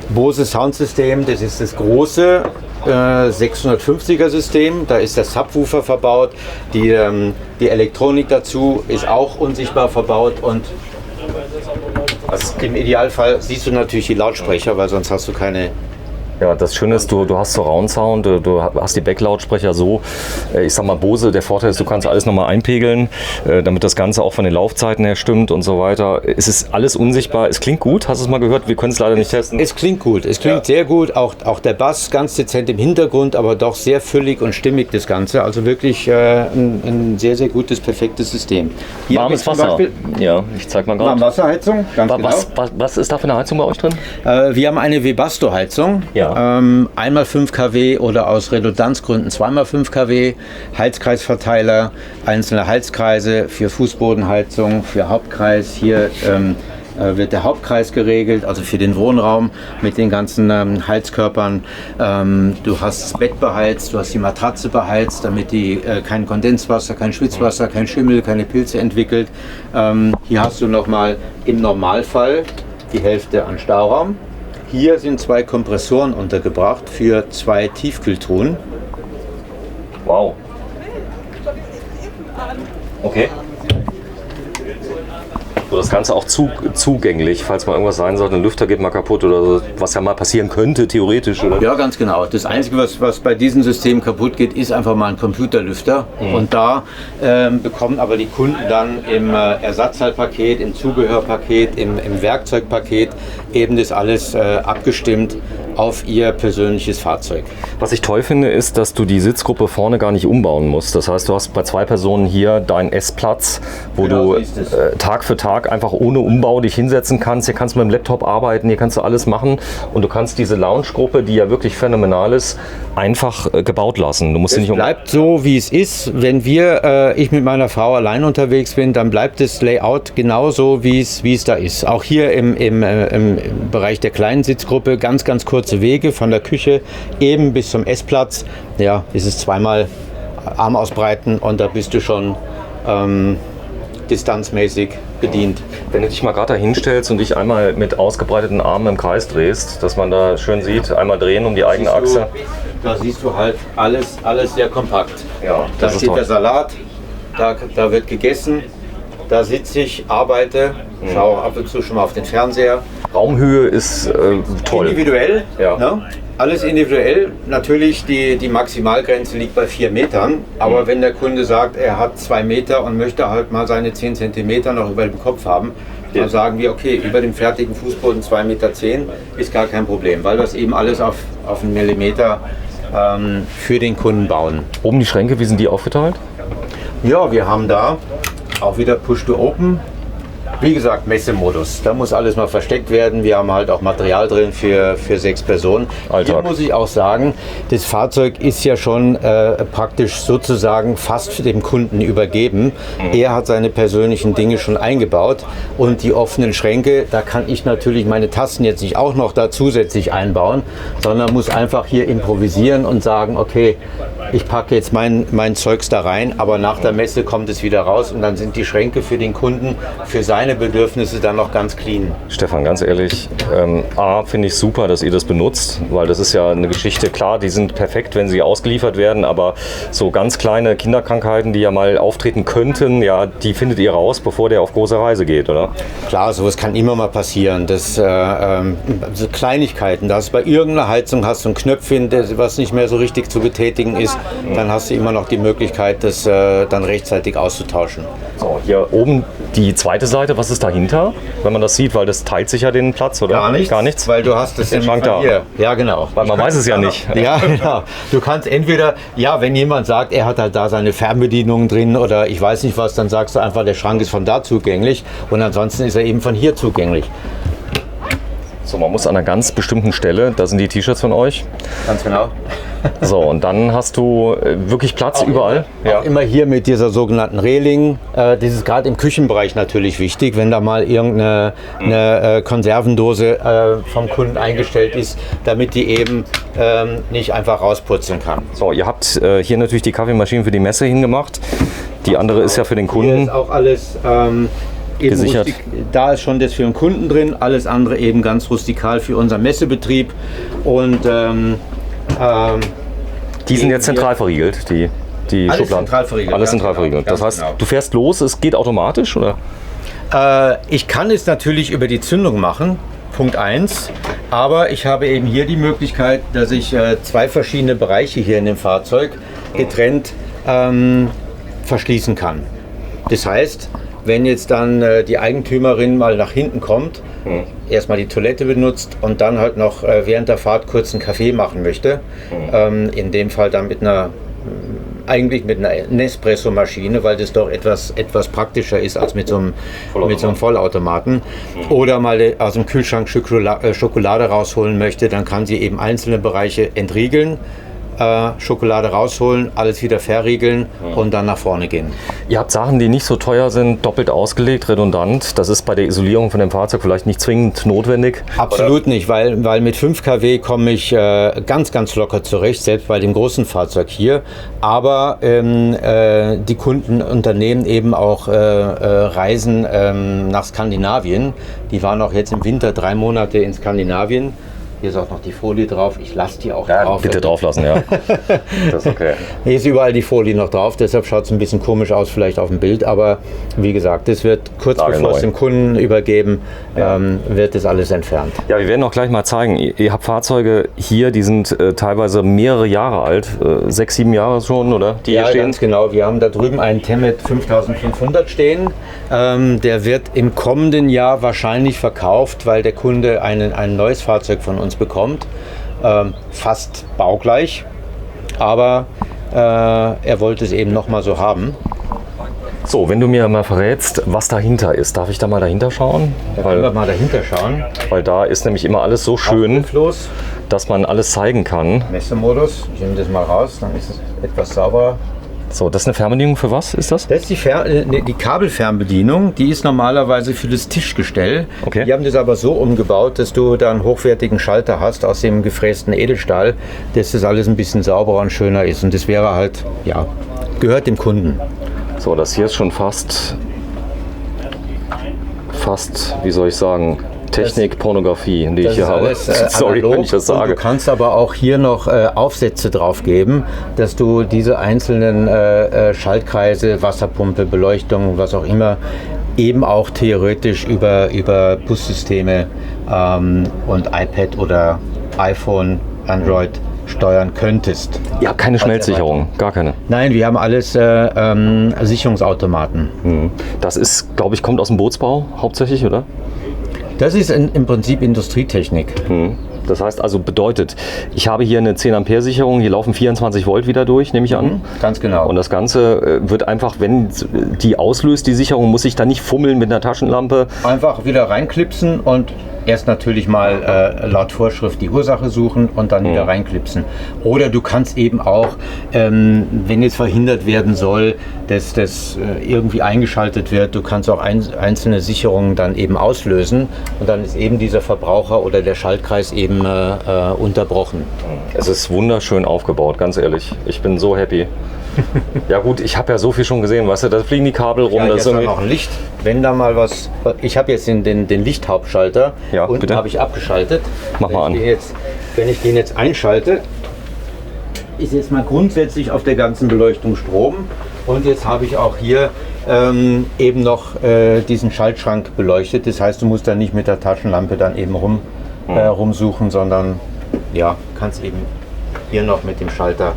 Bose Soundsystem, das ist das große 650er System, da ist der Subwoofer verbaut, die Elektronik dazu ist auch unsichtbar verbaut und im Idealfall siehst du natürlich die Lautsprecher, weil sonst hast du keine. Ja, das Schöne ist, du hast Surround Sound, du hast die Backlautsprecher so, ich sag mal Bose, der Vorteil ist, du kannst alles nochmal einpegeln, damit das Ganze auch von den Laufzeiten her stimmt und so weiter. Es ist alles unsichtbar, es klingt gut, hast du es mal gehört? Wir können es leider nicht testen. Es klingt gut, es klingt sehr gut, auch der Bass ganz dezent im Hintergrund, aber doch sehr füllig und stimmig das Ganze, also wirklich ein sehr, sehr gutes, perfektes System. Hier warmes Wasser, ja, ich zeig mal gerade. Warmwasserheizung, ganz genau. Was ist da für eine Heizung bei euch drin? Wir haben eine Webasto-Heizung. Ja. Einmal 5 kW oder aus Redundanzgründen 2x5 kW, Heizkreisverteiler, einzelne Heizkreise für Fußbodenheizung, für Hauptkreis, hier wird der Hauptkreis geregelt, also für den Wohnraum mit den ganzen Heizkörpern. Du hast das Bett beheizt, du hast die Matratze beheizt, damit die kein Kondenswasser, kein Schwitzwasser, kein Schimmel, keine Pilze entwickelt. Hier hast du nochmal im Normalfall die Hälfte an Stauraum. Hier sind 2 Kompressoren untergebracht für 2 Tiefkühltruhen. Wow. Okay. So, das Ganze auch zugänglich, falls mal irgendwas sein sollte, ein Lüfter geht mal kaputt oder so, was ja mal passieren könnte, theoretisch, oder? Ja, ganz genau. Das Einzige, was bei diesem System kaputt geht, ist einfach mal ein Computerlüfter. Und da bekommen aber die Kunden dann im Ersatzteilpaket, im Zubehörpaket, im Werkzeugpaket eben das alles abgestimmt auf ihr persönliches Fahrzeug. Was ich toll finde, ist, dass du die Sitzgruppe vorne gar nicht umbauen musst. Das heißt, du hast bei 2 Personen hier deinen Essplatz, wo Genau, du so ist es. Tag für Tag einfach ohne Umbau dich hinsetzen kannst. Hier kannst du mit dem Laptop arbeiten, hier kannst du alles machen und du kannst diese Lounge-Gruppe, die ja wirklich phänomenal ist, einfach gebaut lassen. Du musst sie nicht Bleibt so, wie es ist. Wenn ich mit meiner Frau allein unterwegs bin, dann bleibt das Layout genauso, wie es da ist. Auch hier im Bereich der kleinen Sitzgruppe ganz, ganz kurze Wege von der Küche eben bis zum Essplatz. Ja, ist es zweimal Arm ausbreiten und da bist du schon distanzmäßig bedient. Wenn du dich mal gerade da hinstellst und dich einmal mit ausgebreiteten Armen im Kreis drehst, dass man da schön sieht, einmal drehen um die eigene Achse. Da siehst du halt alles sehr kompakt. Ja, Da das ist steht toll. der Salat, da wird gegessen, da sitze ich, arbeite, schaue ab und zu schon mal auf den Fernseher. Raumhöhe ist toll. Individuell, Ja. ne? Alles individuell. Natürlich, die Maximalgrenze liegt bei 4 Metern. Aber wenn der Kunde sagt, er hat 2 Meter und möchte halt mal seine 10 Zentimeter noch über dem Kopf haben, dann sagen wir, okay, über dem fertigen Fußboden 2,10 Meter ist gar kein Problem, weil wir es eben alles auf einen Millimeter für den Kunden bauen. Oben die Schränke, wie sind die aufgeteilt? Ja, wir haben da auch wieder Push to Open. Wie gesagt, Messemodus. Da muss alles mal versteckt werden. Wir haben halt auch Material drin für 6 Personen. Alltag. Hier muss ich auch sagen, das Fahrzeug ist ja schon praktisch sozusagen fast dem Kunden übergeben. Er hat seine persönlichen Dinge schon eingebaut und die offenen Schränke, da kann ich natürlich meine Tasten jetzt nicht auch noch da zusätzlich einbauen, sondern muss einfach hier improvisieren und sagen, okay, ich packe jetzt mein Zeugs da rein, aber nach der Messe kommt es wieder raus und dann sind die Schränke für den Kunden, für seine Bedürfnisse dann noch ganz clean. Stefan, ganz ehrlich, A, finde ich super, dass ihr das benutzt, weil das ist ja eine Geschichte, klar, die sind perfekt, wenn sie ausgeliefert werden, aber so ganz kleine Kinderkrankheiten, die ja mal auftreten könnten, ja, die findet ihr raus, bevor der auf große Reise geht, oder? Klar, sowas kann immer mal passieren. So Kleinigkeiten, dass bei irgendeiner Heizung hast du ein Knöpfchen, was nicht mehr so richtig zu betätigen ist, dann hast du immer noch die Möglichkeit, das dann rechtzeitig auszutauschen. So, hier oben die zweite Seite, was ist dahinter, wenn man das sieht, weil das teilt sich ja den Platz, oder? Gar nichts? Weil du hast das Den Schrank da. hier. Ja, genau. Weil man weiß es ja nicht. Ja, genau. Du kannst entweder, ja, wenn jemand sagt, er hat halt da seine Fernbedienung drin oder ich weiß nicht was, dann sagst du einfach, der Schrank ist von da zugänglich und ansonsten ist er eben von hier zugänglich. So, man muss an einer ganz bestimmten Stelle, da sind die T-Shirts von euch. Ganz genau. So, und dann hast du wirklich Platz überall. Auch immer hier mit dieser sogenannten Reling. Das ist gerade im Küchenbereich natürlich wichtig, wenn da mal irgendeine Konservendose vom Kunden eingestellt ist, damit die eben nicht einfach rauspurzeln kann. So, ihr habt hier natürlich die Kaffeemaschine für die Messe hingemacht. Die andere ist ja für den Hier Kunden. ist auch alles eben Gesichert. da ist schon das für den Kunden drin, alles andere eben ganz rustikal für unseren Messebetrieb. Und Die sind jetzt zentral verriegelt, die Alles Schubladen. zentral verriegelt, Alles ganz zentral genau, verriegelt. Das ganz heißt, genau. du fährst los, es geht automatisch, oder? ich kann es natürlich über die Zündung machen, Punkt 1, aber ich habe eben hier die Möglichkeit, dass ich 2 verschiedene Bereiche hier in dem Fahrzeug getrennt verschließen kann. Das heißt, wenn jetzt dann die Eigentümerin mal nach hinten kommt, erstmal die Toilette benutzt und dann halt noch während der Fahrt kurz einen Kaffee machen möchte, in dem Fall dann mit einer Nespresso-Maschine, weil das doch etwas praktischer ist als mit so einem Vollautomaten. Oder mal aus dem Kühlschrank Schokolade rausholen möchte, dann kann sie eben einzelne Bereiche entriegeln, Schokolade rausholen, alles wieder verriegeln und dann nach vorne gehen. Ihr habt Sachen, die nicht so teuer sind, doppelt ausgelegt, redundant. Das ist bei der Isolierung von dem Fahrzeug vielleicht nicht zwingend notwendig. Absolut nicht, weil mit 5 kW komme ich ganz, ganz locker zurecht, selbst bei dem großen Fahrzeug hier. Aber die Kunden unternehmen eben auch Reisen nach Skandinavien. Die waren auch jetzt im Winter 3 Monate in Skandinavien. Hier ist auch noch die Folie drauf. Ich lasse die auch drauf. Bitte drauflassen, ja. Das ist okay. Hier ist überall die Folie noch drauf, deshalb schaut es ein bisschen komisch aus vielleicht auf dem Bild. Aber wie gesagt, das wird kurz bevor es dem Kunden übergeben, wird das alles entfernt. Ja, wir werden auch gleich mal zeigen. Ihr habt Fahrzeuge hier, die sind teilweise mehrere Jahre alt. 6, 7 Jahre schon, oder? Die hier stehen? Ganz genau. Wir haben da drüben einen Temet 5500 stehen. Der wird im kommenden Jahr wahrscheinlich verkauft, weil der Kunde ein neues Fahrzeug von uns bekommt, fast baugleich, aber er wollte es eben noch mal so haben. So, wenn du mir mal verrätst, was dahinter ist, darf ich da mal dahinter schauen? Da können wir mal dahinter schauen. Weil da ist nämlich immer alles so schön, Los. dass man alles zeigen kann. Messemodus, ich nehme das mal raus, dann ist es etwas sauberer. So, das ist eine Fernbedienung für was ist das? Das ist die Kabelfernbedienung, die ist normalerweise für das Tischgestell. Okay. Die haben das aber so umgebaut, dass du da einen hochwertigen Schalter hast aus dem gefrästen Edelstahl, dass das alles ein bisschen sauberer und schöner ist. Und das wäre halt, ja, gehört dem Kunden. So, das hier ist schon fast, wie soll ich sagen, Technik-Pornografie, die ich hier habe. Sorry, wenn ich das sage. Und du kannst aber auch hier noch Aufsätze drauf geben, dass du diese einzelnen Schaltkreise, Wasserpumpe, Beleuchtung, was auch immer, eben auch theoretisch über Bussysteme und iPad oder iPhone, Android steuern könntest. Ihr habt keine Schmelzsicherung, gar keine? Nein, wir haben alles Sicherungsautomaten. Das ist, glaube ich, kommt aus dem Bootsbau hauptsächlich, oder? Das ist im Prinzip Industrietechnik. Das heißt also, bedeutet, ich habe hier eine 10 Ampere Sicherung, hier laufen 24 Volt wieder durch, nehme ich an. Ganz genau. Und das Ganze wird einfach, wenn die auslöst, die Sicherung, muss ich da nicht fummeln mit einer Taschenlampe. Einfach wieder reinklipsen und erst natürlich mal laut Vorschrift die Ursache suchen und dann wieder reinklipsen. Oder du kannst eben auch, wenn jetzt verhindert werden soll, dass das irgendwie eingeschaltet wird, du kannst auch einzelne Sicherungen dann eben auslösen und dann ist eben dieser Verbraucher oder der Schaltkreis eben unterbrochen. Es ist wunderschön aufgebaut, ganz ehrlich. Ich bin so happy. Ja gut, ich habe ja so viel schon gesehen, weißt du, da fliegen die Kabel rum. Ja, das jetzt ist ist noch ein Licht, wenn da mal was... Ich habe jetzt den Lichthauptschalter, ja, unten habe ich abgeschaltet. Mach mal an. Wenn ich den jetzt einschalte, ist jetzt mal grundsätzlich auf der ganzen Beleuchtung Strom. Und jetzt habe ich auch hier eben noch diesen Schaltschrank beleuchtet. Das heißt, du musst da nicht mit der Taschenlampe dann eben rumsuchen, sondern ja, kannst eben hier noch mit dem Schalter...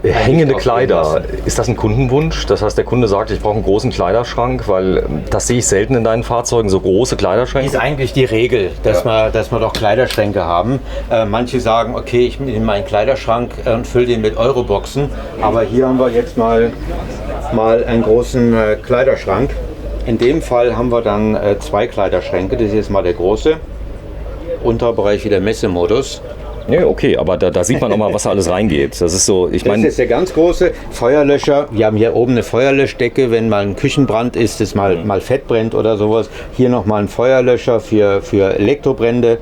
Hängende Kleider, ist das ein Kundenwunsch? Das heißt, der Kunde sagt, ich brauche einen großen Kleiderschrank, weil das sehe ich selten in deinen Fahrzeugen, so große Kleiderschränke. Ist eigentlich die Regel, dass wir doch Kleiderschränke haben. Manche sagen, okay, ich nehme meinen Kleiderschrank und fülle den mit Euroboxen. Aber hier haben wir jetzt mal einen großen Kleiderschrank. In dem Fall haben wir dann 2 Kleiderschränke. Das ist jetzt mal der große. Unterer Bereich wieder Messemodus. Ja, okay, aber da sieht man auch mal, was da alles reingeht. Das ist so, ich meine... Das ist der ganz große Feuerlöscher. Wir haben hier oben eine Feuerlöschdecke, wenn mal ein Küchenbrand ist, das mal Fett brennt oder sowas. Hier nochmal ein Feuerlöscher für Elektrobrände.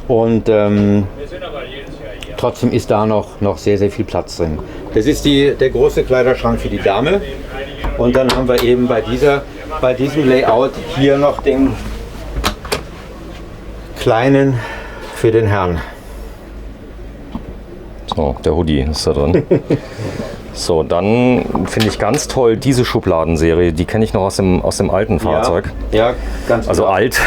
Und trotzdem ist da noch sehr, sehr viel Platz drin. Das ist der große Kleiderschrank für die Dame. Und dann haben wir eben bei diesem Layout hier noch den kleinen für den Herrn. So, der Hoodie ist da drin. So, dann finde ich ganz toll diese Schubladenserie. Die kenne ich noch aus dem alten Fahrzeug. Ja, ganz Also klar. alt,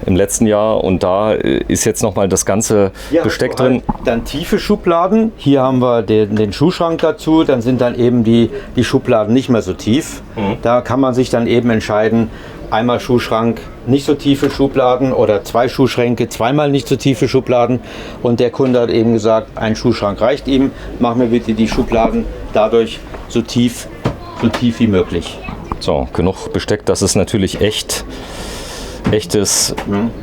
im letzten Jahr. Und da ist jetzt nochmal das ganze Besteck drin. Dann tiefe Schubladen. Hier haben wir den Schuhschrank dazu. Dann sind dann eben die Schubladen nicht mehr so tief. Da kann man sich dann eben entscheiden, einmal Schuhschrank, nicht so tiefe Schubladen oder 2 Schuhschränke, zweimal nicht so tiefe Schubladen. Und der Kunde hat eben gesagt, ein Schuhschrank reicht ihm. Mach mir bitte die Schubladen dadurch so tief wie möglich. So, genug Besteck. Das ist natürlich echt echtes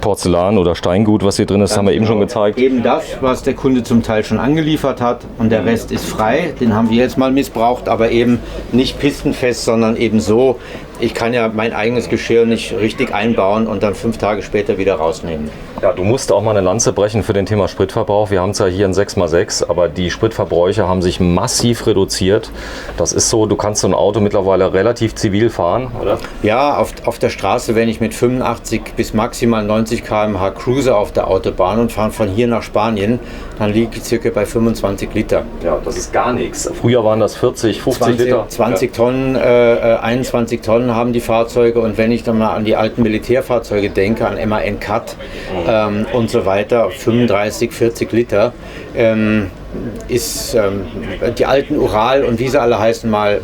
Porzellan oder Steingut, was hier drin ist, haben wir eben schon gezeigt. Eben das, was der Kunde zum Teil schon angeliefert hat und der Rest ist frei. Den haben wir jetzt mal missbraucht, aber eben nicht pistenfest, sondern eben so. Ich kann ja mein eigenes Geschirr nicht richtig einbauen und dann 5 Tage später wieder rausnehmen. Ja, du musst auch mal eine Lanze brechen für den Thema Spritverbrauch. Wir haben zwar hier ein 6x6, aber die Spritverbräuche haben sich massiv reduziert. Das ist so, du kannst so ein Auto mittlerweile relativ zivil fahren, oder? Ja, auf der Straße, wenn ich mit 85 bis maximal 90 km/h cruise auf der Autobahn und fahre von hier nach Spanien, dann liege ich circa bei 25 Liter. Ja, das ist gar nichts. Früher waren das 40, 50 Liter. 20 Tonnen, 21 Tonnen haben die Fahrzeuge, und wenn ich dann mal an die alten Militärfahrzeuge denke, an MAN Cat und so weiter, 35, 40 Liter, ist die alten Ural und wie sie alle heißen mal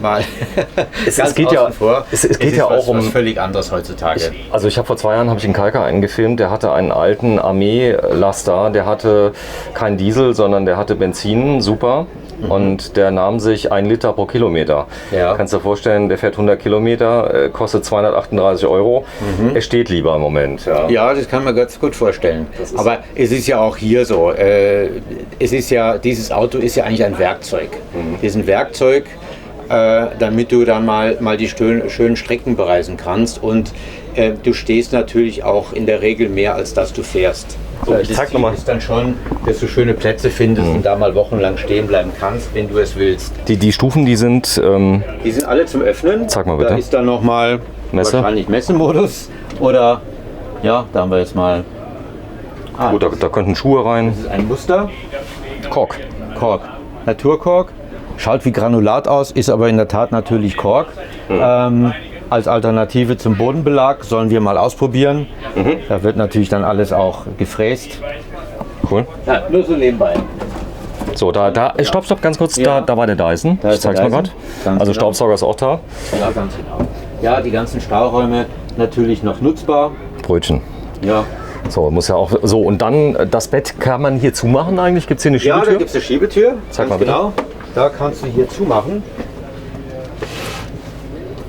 es geht ja, vor. Es geht ja auch um was völlig anderes heutzutage. Also ich habe vor 2 Jahren einen Kalker eingefilmt, der hatte einen alten Armee-Laster, der hatte kein Diesel, sondern der hatte Benzin, super. Und der nahm sich 1 Liter pro Kilometer. Ja. Kannst du dir vorstellen, der fährt 100 Kilometer, kostet 238 Euro. Er steht lieber im Moment. Ja, das kann man ganz gut vorstellen. Aber es ist ja auch hier so. Dieses Auto ist ja eigentlich ein Werkzeug. Das ist ein Werkzeug, damit du dann mal die schönen Strecken bereisen kannst. Und du stehst natürlich auch in der Regel mehr, als dass du fährst. So, ich zeig nochmal. Ist dann schon, dass du schöne Plätze findest und da mal wochenlang stehen bleiben kannst, wenn du es willst. Die Stufen, die sind... Die sind alle zum Öffnen. Sag mal bitte. Da ist dann nochmal wahrscheinlich Messemodus. Oder, ja, da haben wir jetzt mal... Gut, da könnten Schuhe rein. Das ist ein Muster. Kork. Naturkork. Schaut wie Granulat aus, ist aber in der Tat natürlich Kork. Als Alternative zum Bodenbelag sollen wir mal ausprobieren. Da wird natürlich dann alles auch gefräst. Cool. Ja, nur so nebenbei. So, stopp, ganz kurz, Ja. da war der Dyson. Da Ich ist der zeig's mal Dyson. gerade. Ganz Also genau. Staubsauger ist auch da. Ja, ganz genau. Ja, die ganzen Stauräume natürlich noch nutzbar. Brötchen. Ja, So, muss ja auch so. Und dann das Bett kann man hier zumachen eigentlich? Gibt es hier eine ja, Schiebetür? da gibt es eine Schiebetür. Zeig Ganz mal bitte. genau. Da kannst du hier zumachen.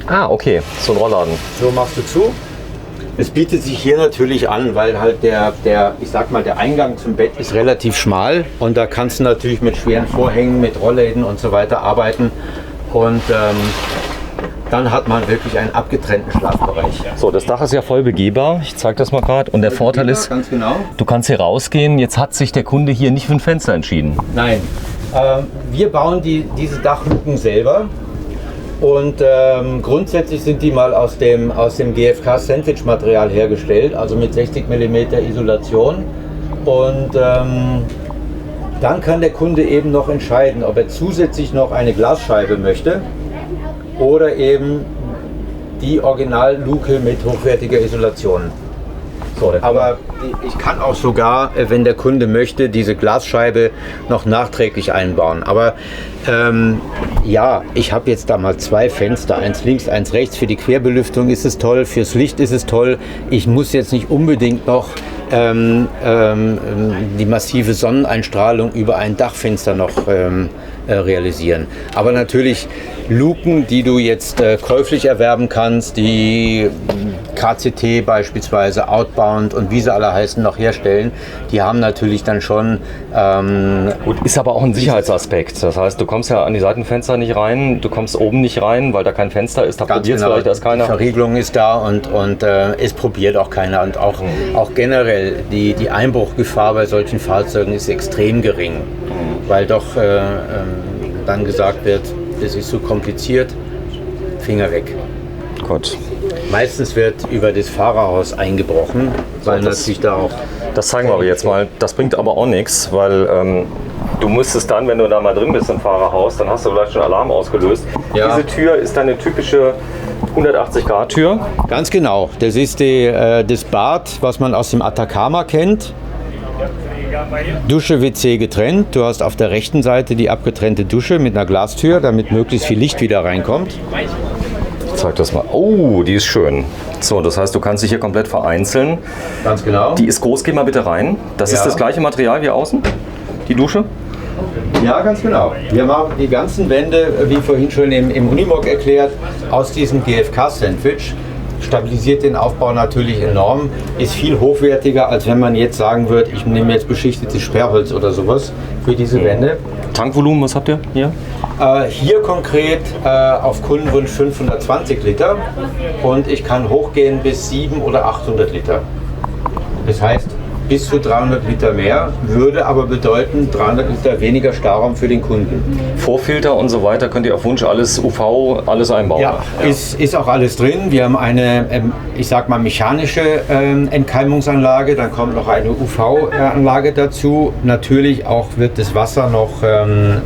Ah, okay. So ein Rollladen. So machst du zu. Es bietet sich hier natürlich an, weil halt der Eingang zum Bett ist relativ schmal und da kannst du natürlich mit schweren Vorhängen, mit Rollläden und so weiter arbeiten und dann hat man wirklich einen abgetrennten Schlafbereich. So, das Dach ist ja voll begehbar. Ich zeige das mal gerade. Und der Vorteil ist, Ganz genau. du kannst hier rausgehen. Jetzt hat sich der Kunde hier nicht für ein Fenster entschieden. Nein, wir bauen diese Dachluken selber. Und grundsätzlich sind die mal aus dem GFK Sandwich-Material hergestellt, also mit 60 mm Isolation. Und dann kann der Kunde eben noch entscheiden, ob er zusätzlich noch eine Glasscheibe möchte oder eben die Originalluke mit hochwertiger Isolation. So, Aber ich kann auch sogar, wenn der Kunde möchte, diese Glasscheibe noch nachträglich einbauen. Aber ja, ich habe jetzt da mal 2 Fenster, eins links, eins rechts. Für die Querbelüftung ist es toll, fürs Licht ist es toll. Ich muss jetzt nicht unbedingt noch die massive Sonneneinstrahlung über ein Dachfenster noch realisieren. Aber natürlich Luken, die du jetzt käuflich erwerben kannst, die KCT beispielsweise, Outbound und wie sie alle heißen, noch herstellen, die haben natürlich dann schon... Gut, ist aber auch ein Sicherheitsaspekt. Das heißt, du kommst ja an die Seitenfenster nicht rein, du kommst oben nicht rein, weil da kein Fenster ist. Da probiert es vielleicht erst keiner. Die Verriegelung ist da und es probiert auch keiner. Und auch generell die Einbruchgefahr bei solchen Fahrzeugen ist extrem gering, weil doch dann gesagt wird, das ist zu kompliziert, Finger weg. Gut. Meistens wird über das Fahrerhaus eingebrochen, weil natürlich da auch... Das zeigen wir aber jetzt mal. Das bringt aber auch nichts, weil du müsstest dann, wenn du da mal drin bist im Fahrerhaus, dann hast du vielleicht schon Alarm ausgelöst. Ja. Diese Tür ist dann eine typische 180-Grad-Tür. Ganz genau. Das ist das Bad, was man aus dem Atacama kennt. Dusche, WC getrennt. Du hast auf der rechten Seite die abgetrennte Dusche mit einer Glastür, damit möglichst viel Licht wieder reinkommt. Ich zeig das mal. Oh, die ist schön. So, das heißt, du kannst dich hier komplett vereinzeln. Ganz genau. Die ist groß, geh mal bitte rein. Das ist Ja. das gleiche Material wie außen, die Dusche. Ja, ganz genau. Wir machen die ganzen Wände, wie vorhin schon im Unimog erklärt, aus diesem GFK-Sandwich. stabilisiert den Aufbau natürlich enorm, ist viel hochwertiger, als wenn man jetzt sagen würde, ich nehme jetzt beschichtetes Sperrholz oder sowas für diese Wände. Tankvolumen, was habt ihr hier? Hier konkret auf Kundenwunsch 520 Liter und ich kann hochgehen bis 700 oder 800 Liter. Das heißt, bis zu 300 Liter mehr, würde aber bedeuten 300 Liter weniger Stauraum für den Kunden. Vorfilter und so weiter könnt ihr auf Wunsch alles UV, alles einbauen? Ja, ist auch alles drin. Wir haben eine, ich sag mal, mechanische Entkeimungsanlage, dann kommt noch eine UV-Anlage dazu. Natürlich auch wird das Wasser noch,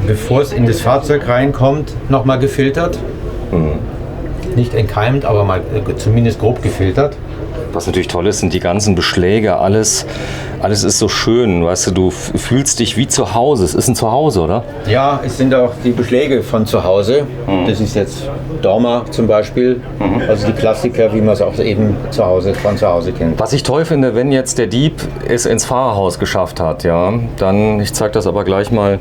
bevor es in das Fahrzeug reinkommt, nochmal gefiltert. Nicht entkeimt, aber mal zumindest grob gefiltert. Was natürlich toll ist, sind die ganzen Beschläge, alles ist so schön, weißt du, du fühlst dich wie zu Hause. Es ist ein Zuhause, oder? Ja, es sind auch die Beschläge von zu Hause. Das ist jetzt Dorma zum Beispiel, also die Klassiker, wie man es auch eben von zu Hause kennt. Was ich toll finde, wenn jetzt der Dieb es ins Fahrerhaus geschafft hat, ja, dann, ich zeige das aber gleich mal,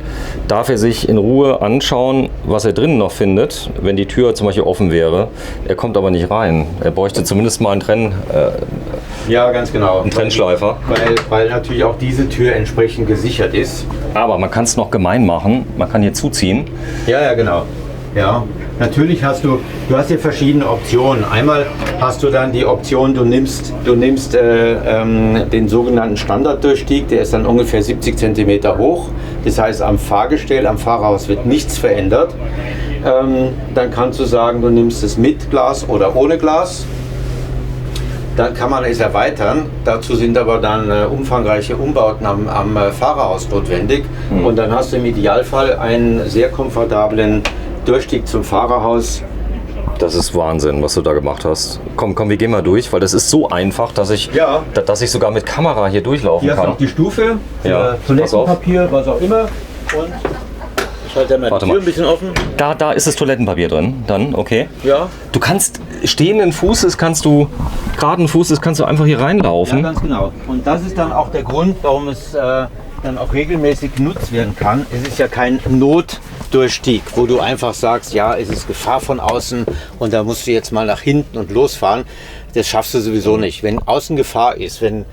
darf er sich in Ruhe anschauen, was er drinnen noch findet, wenn die Tür zum Beispiel offen wäre. Er kommt aber nicht rein. Er bräuchte zumindest mal einen Ja, ganz genau. Ein Trennschleifer. Weil natürlich auch diese Tür entsprechend gesichert ist. Aber man kann es noch gemein machen. Man kann hier zuziehen. Ja, genau. Ja, natürlich hast du hier verschiedene Optionen. Einmal hast du dann die Option, du nimmst den sogenannten Standarddurchstieg, der ist dann ungefähr 70 cm hoch. Das heißt, am Fahrgestell, am Fahrerhaus wird nichts verändert. Dann kannst du sagen, du nimmst es mit Glas oder ohne Glas. Dann kann man es erweitern. Dazu sind aber dann umfangreiche Umbauten am Fahrerhaus notwendig. Und dann hast du im Idealfall einen sehr komfortablen Durchstieg zum Fahrerhaus. Das ist Wahnsinn, was du da gemacht hast. Komm, wir gehen mal durch, weil das ist so einfach, dass ich sogar mit Kamera hier durchlaufen Hier kann. ist auch die Stufe für Ja, Toilettenpapier, was auch immer. Und ich halte mal die Tür ein bisschen offen. Da ist das Toilettenpapier drin, dann, okay. Ja. Du kannst geraden Fußes kannst du einfach hier reinlaufen. Ja, ganz genau. Und das ist dann auch der Grund, warum es dann auch regelmäßig genutzt werden kann. Es ist ja kein Notdurchstieg, wo du einfach sagst, ja, es ist Gefahr von außen und da musst du jetzt mal nach hinten und losfahren. Das schaffst du sowieso nicht. Wenn außen Gefahr ist, wenn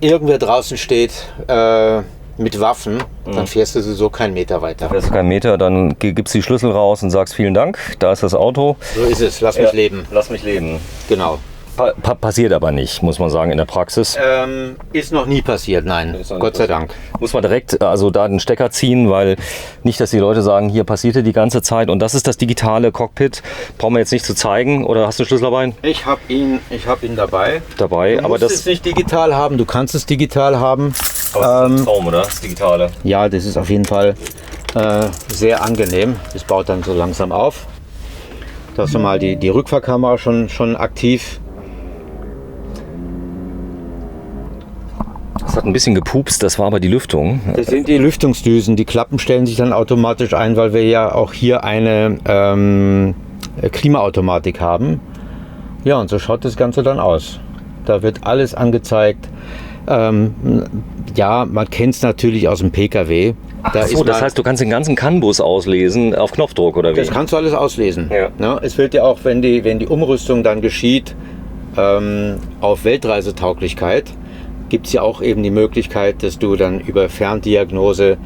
irgendwer draußen steht mit Waffen, dann fährst du sowieso keinen Meter weiter. Das ist kein Meter, dann gibst du die Schlüssel raus und sagst vielen Dank, da ist das Auto. So ist es, lass mich leben. Lass mich leben. Genau. Passiert aber nicht, muss man sagen, in der Praxis. Ist noch nie passiert, nein. Gott sei Dank. Muss man direkt da den Stecker ziehen, weil nicht, dass die Leute sagen, hier passierte die ganze Zeit. Und das ist das digitale Cockpit. Brauchen wir jetzt nicht zu zeigen. Oder hast du einen Schlüssel dabei? Ich habe ihn dabei. Du aber musst das es nicht digital haben, du kannst es digital haben. das ist ein Traum, oder? Das Digitale. Ja, das ist auf jeden Fall sehr angenehm. Das baut dann so langsam auf. Da hast du mal die Rückfahrkamera schon aktiv. Das hat ein bisschen gepupst, das war aber die Lüftung. Das sind die Lüftungsdüsen. Die Klappen stellen sich dann automatisch ein, weil wir ja auch hier eine Klimaautomatik haben. Ja, und so schaut das Ganze dann aus. Da wird alles angezeigt. Ja, man kennt es natürlich aus dem PKW. Achso, das heißt, du kannst den ganzen CAN-Bus auslesen auf Knopfdruck, oder wie? Das kannst du alles auslesen. Ja. Ja, es wird ja auch, wenn die Umrüstung dann geschieht, auf Weltreisetauglichkeit, gibt es ja auch eben die Möglichkeit, dass du dann über Ferndiagnose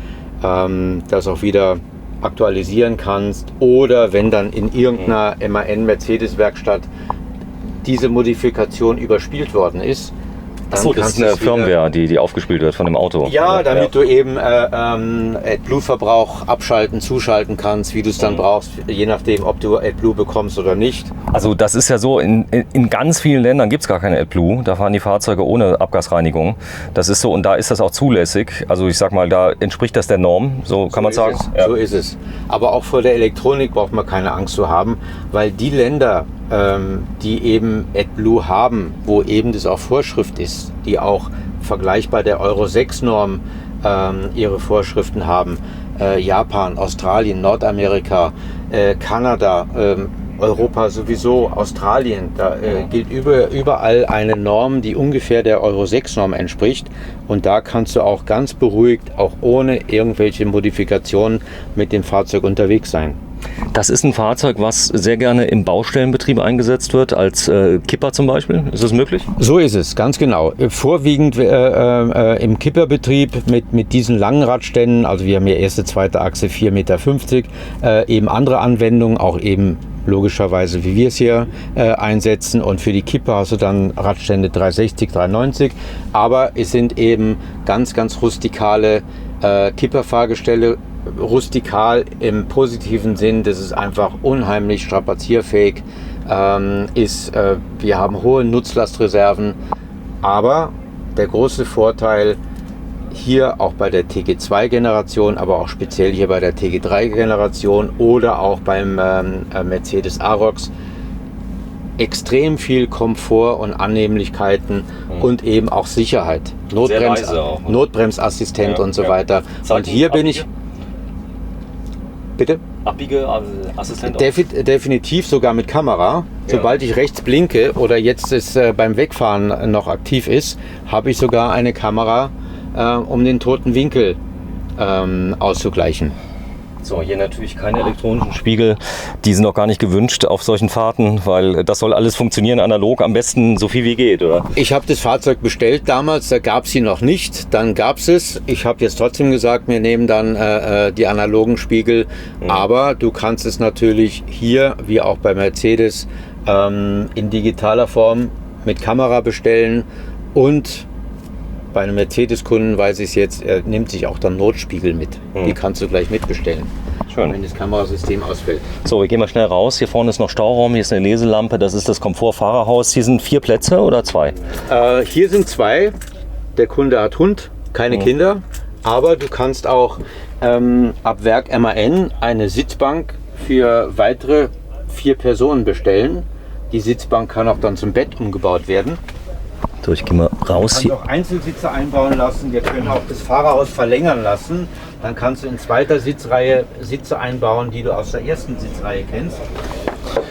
das auch wieder aktualisieren kannst. Oder wenn dann in irgendeiner MAN-Mercedes-Werkstatt diese Modifikation überspielt worden ist. Achso, das ist eine Firmware, die aufgespielt wird von dem Auto. Ja, damit du eben AdBlue-Verbrauch abschalten, zuschalten kannst, wie du es dann brauchst, je nachdem, ob du AdBlue bekommst oder nicht. Also das ist ja so, in ganz vielen Ländern gibt es gar keine AdBlue. Da fahren die Fahrzeuge ohne Abgasreinigung. Das ist so, und da ist das auch zulässig. Also ich sag mal, da entspricht das der Norm, so kann man sagen. Ja. So ist es. Aber auch vor der Elektronik braucht man keine Angst zu haben, weil die Länder, die eben AdBlue haben, wo eben das auch Vorschrift ist, die auch vergleichbar der Euro 6 Norm ihre Vorschriften haben, Japan, Australien, Nordamerika, Kanada, Europa sowieso, Australien, da gilt überall eine Norm, die ungefähr der Euro 6 Norm entspricht, und da kannst du auch ganz beruhigt, auch ohne irgendwelche Modifikationen mit dem Fahrzeug unterwegs sein. Das ist ein Fahrzeug, was sehr gerne im Baustellenbetrieb eingesetzt wird, als Kipper zum Beispiel. Ist das möglich? So ist es, ganz genau. Vorwiegend im Kipperbetrieb mit diesen langen Radständen, also wir haben hier erste, zweite Achse 4,50 Meter, eben andere Anwendungen, auch eben logischerweise, wie wir es hier einsetzen. Und für die Kipper hast du dann Radstände 360, 390. Aber es sind eben ganz, ganz rustikale Kipperfahrgestelle. Rustikal im positiven Sinn, das ist einfach unheimlich strapazierfähig. Wir haben hohe Nutzlastreserven. Aber der große Vorteil hier auch bei der TG2-Generation, aber auch speziell hier bei der TG3-Generation oder auch beim Mercedes Arocs, extrem viel Komfort und Annehmlichkeiten und eben auch Sicherheit. Notbremsassistent und so weiter. Und hier bin ich... Bitte? Abbiegeassistent? Definitiv sogar mit Kamera. Sobald ich rechts blinke oder jetzt es beim Wegfahren noch aktiv ist, habe ich sogar eine Kamera, um den toten Winkel auszugleichen. So, hier natürlich keine elektronischen Spiegel. Die sind auch gar nicht gewünscht auf solchen Fahrten, weil das soll alles funktionieren analog, am besten so viel wie geht, oder? Ich habe das Fahrzeug bestellt damals, da gab es sie noch nicht, dann gab es es. Ich habe jetzt trotzdem gesagt, wir nehmen dann die analogen Spiegel, aber du kannst es natürlich hier, wie auch bei Mercedes, in digitaler Form mit Kamera bestellen und bei einem Mercedes-Kunden weiß ich es jetzt, er nimmt sich auch dann Notspiegel mit. Die kannst du gleich mitbestellen, wenn das Kamerasystem ausfällt. So, wir gehen mal schnell raus. Hier vorne ist noch Stauraum, hier ist eine Leselampe, das ist das Komfortfahrerhaus. Hier sind 4 Plätze oder 2? Hier sind 2. Der Kunde hat Hund, keine Kinder. Aber du kannst auch ab Werk MAN eine Sitzbank für weitere 4 Personen bestellen. Die Sitzbank kann auch dann zum Bett umgebaut werden. So, ich gehe mal raus Du kannst auch Einzelsitze einbauen lassen. Wir können auch das Fahrerhaus verlängern lassen. Dann kannst du in zweiter Sitzreihe Sitze einbauen, die du aus der ersten Sitzreihe kennst.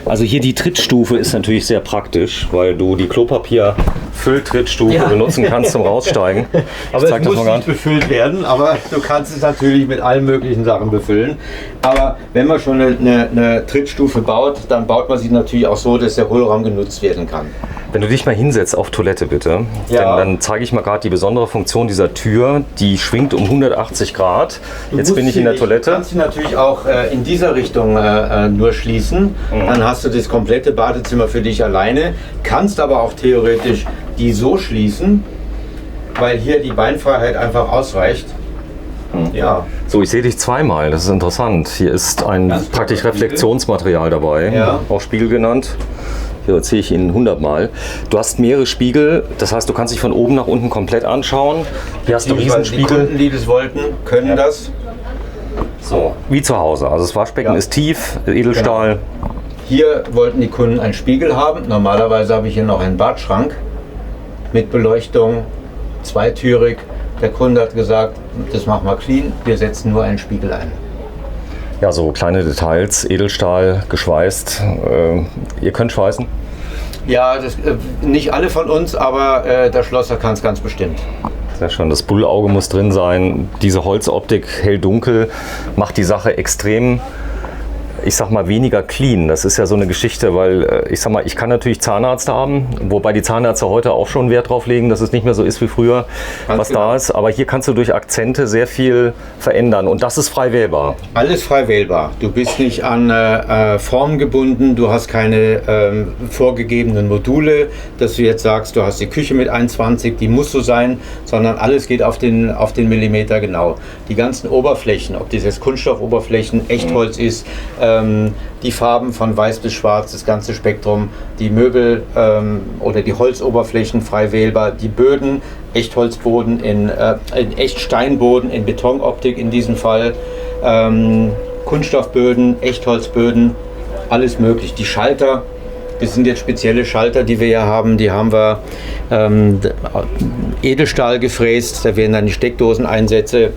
Also hier die Trittstufe ist natürlich sehr praktisch, weil du die Klopapier-Fülltrittstufe benutzen kannst zum Raussteigen. Aber es muss nicht befüllt werden, aber du kannst es natürlich mit allen möglichen Sachen befüllen. Aber wenn man schon eine Trittstufe baut, dann baut man sie natürlich auch so, dass der Hohlraum genutzt werden kann. Wenn du dich mal hinsetzt auf Toilette bitte, dann zeige ich mal gerade die besondere Funktion dieser Tür. Die schwingt um 180 Grad. Jetzt bin ich in der Toilette. Du kannst sie natürlich auch in dieser Richtung nur schließen. Dann hast du das komplette Badezimmer für dich alleine. Kannst aber auch theoretisch die so schließen, weil hier die Beinfreiheit einfach ausreicht. Ja. So, ich sehe dich zweimal, das ist interessant. Hier ist ein praktisch Reflexionsmaterial dabei, auch Spiegel genannt. Hier erzähle ich Ihnen 100 Mal. Du hast mehrere Spiegel, das heißt, du kannst dich von oben nach unten komplett anschauen. Hier hast du Riesenspiegel. Die Kunden, die das wollten, können das. So, wie zu Hause. Also das Waschbecken ist tief, Edelstahl. Genau. Hier wollten die Kunden einen Spiegel haben. Normalerweise habe ich hier noch einen Badschrank mit Beleuchtung, zweitürig. Der Kunde hat gesagt, das machen wir clean, wir setzen nur einen Spiegel ein. Ja, so kleine Details, Edelstahl, geschweißt. Ihr könnt schweißen? Ja, nicht alle von uns, aber der Schlosser kann es ganz bestimmt. Sehr schön, das Bullauge muss drin sein. Diese Holzoptik, hell-dunkel, macht die Sache extrem, ich sag mal, weniger clean. Das ist ja so eine Geschichte, weil ich sag mal, ich kann natürlich Zahnarzt haben, wobei die Zahnärzte heute auch schon Wert drauf legen, dass es nicht mehr so ist wie früher, was da ist. Aber hier kannst du durch Akzente sehr viel verändern und das ist frei wählbar. Alles frei wählbar. Du bist nicht an Form gebunden, du hast keine vorgegebenen Module, dass du jetzt sagst, du hast die Küche mit 1,20, die muss so sein, sondern alles geht auf den Millimeter genau. Die ganzen Oberflächen, ob das jetzt Kunststoffoberflächen, Echtholz ist, die Farben von weiß bis schwarz, das ganze Spektrum, die Möbel oder die Holzoberflächen frei wählbar, die Böden, Echtholzboden in Echtsteinboden, in Betonoptik in diesem Fall, Kunststoffböden, Echtholzböden, alles möglich. Die Schalter, das sind jetzt spezielle Schalter, die wir hier haben, die haben wir Edelstahl gefräst, da werden dann die Steckdoseneinsätze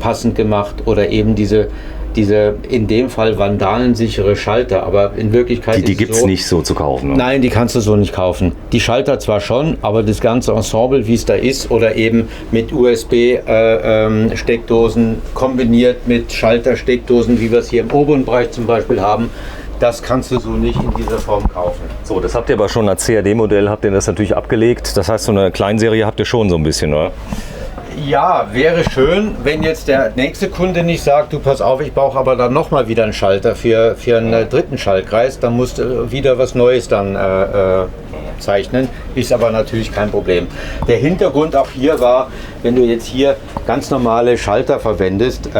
passend gemacht oder eben diese diese in dem Fall vandalensichere Schalter, aber in Wirklichkeit Die ist gibt es so, nicht so zu kaufen. Ne? Nein, die kannst du so nicht kaufen. Die Schalter zwar schon, aber das ganze Ensemble, wie es da ist, oder eben mit USB-Steckdosen kombiniert mit Schaltersteckdosen, wie wir es hier im oberen Bereich zum Beispiel haben, das kannst du so nicht in dieser Form kaufen. So, das habt ihr aber schon als CAD-Modell, habt ihr das natürlich abgelegt. Das heißt, so eine Kleinserie habt ihr schon so ein bisschen, oder? Ja, wäre schön, wenn jetzt der nächste Kunde nicht sagt, du pass auf, ich brauche aber dann nochmal wieder einen Schalter für einen dritten Schaltkreis, dann musst du wieder was Neues dann zeichnen, ist aber natürlich kein Problem. Der Hintergrund auch hier war, wenn du jetzt hier ganz normale Schalter verwendest,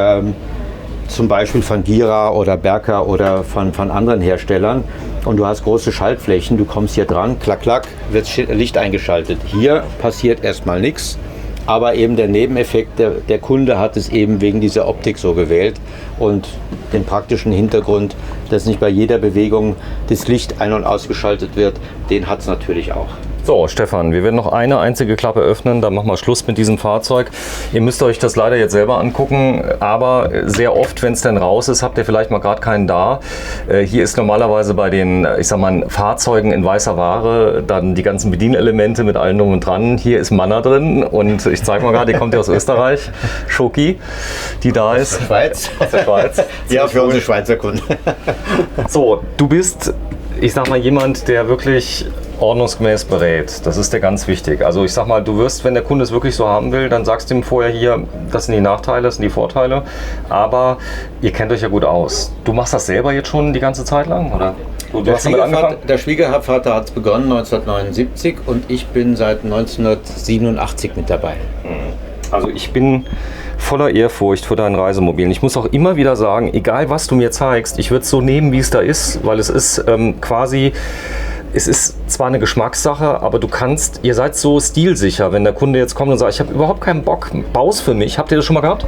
zum Beispiel von Gira oder Berka oder von anderen Herstellern, und du hast große Schaltflächen, du kommst hier dran, klack, klack, wird Licht eingeschaltet. Hier passiert erstmal nichts. Aber eben der Nebeneffekt, der Kunde hat es eben wegen dieser Optik so gewählt und den praktischen Hintergrund, dass nicht bei jeder Bewegung das Licht ein- und ausgeschaltet wird, den hat es natürlich auch. So, Stefan, wir werden noch eine einzige Klappe öffnen, dann machen wir Schluss mit diesem Fahrzeug. Ihr müsst euch das leider jetzt selber angucken, aber sehr oft, wenn es denn raus ist, habt ihr vielleicht mal gerade keinen da. Hier ist normalerweise bei den, ich sag mal, Fahrzeugen in weißer Ware dann die ganzen Bedienelemente mit allen drum und dran. Hier ist Manna drin und ich zeige mal gerade, die kommt ja aus Österreich, Schoki, die da ist. Schweiz. Aus der Schweiz. Ja, für unsere Schweizer Kunden. So, du bist, ich sag mal, jemand, der wirklich ordnungsgemäß berät. Das ist dir ganz wichtig. Also ich sag mal, du wirst, wenn der Kunde es wirklich so haben will, dann sagst du ihm vorher hier, das sind die Nachteile, das sind die Vorteile. Aber ihr kennt euch ja gut aus. Du machst das selber jetzt schon die ganze Zeit lang, oder? Du hast damit angefangen? Der Schwiegervater hat es begonnen 1979 und ich bin seit 1987 mit dabei. Also ich bin voller Ehrfurcht vor deinen Reisemobilen. Ich muss auch immer wieder sagen, egal was du mir zeigst, ich würde es so nehmen, wie es da ist, weil es ist quasi... Es ist zwar eine Geschmackssache, aber ihr seid so stilsicher, wenn der Kunde jetzt kommt und sagt, ich habe überhaupt keinen Bock, baus für mich. Habt ihr das schon mal gehabt?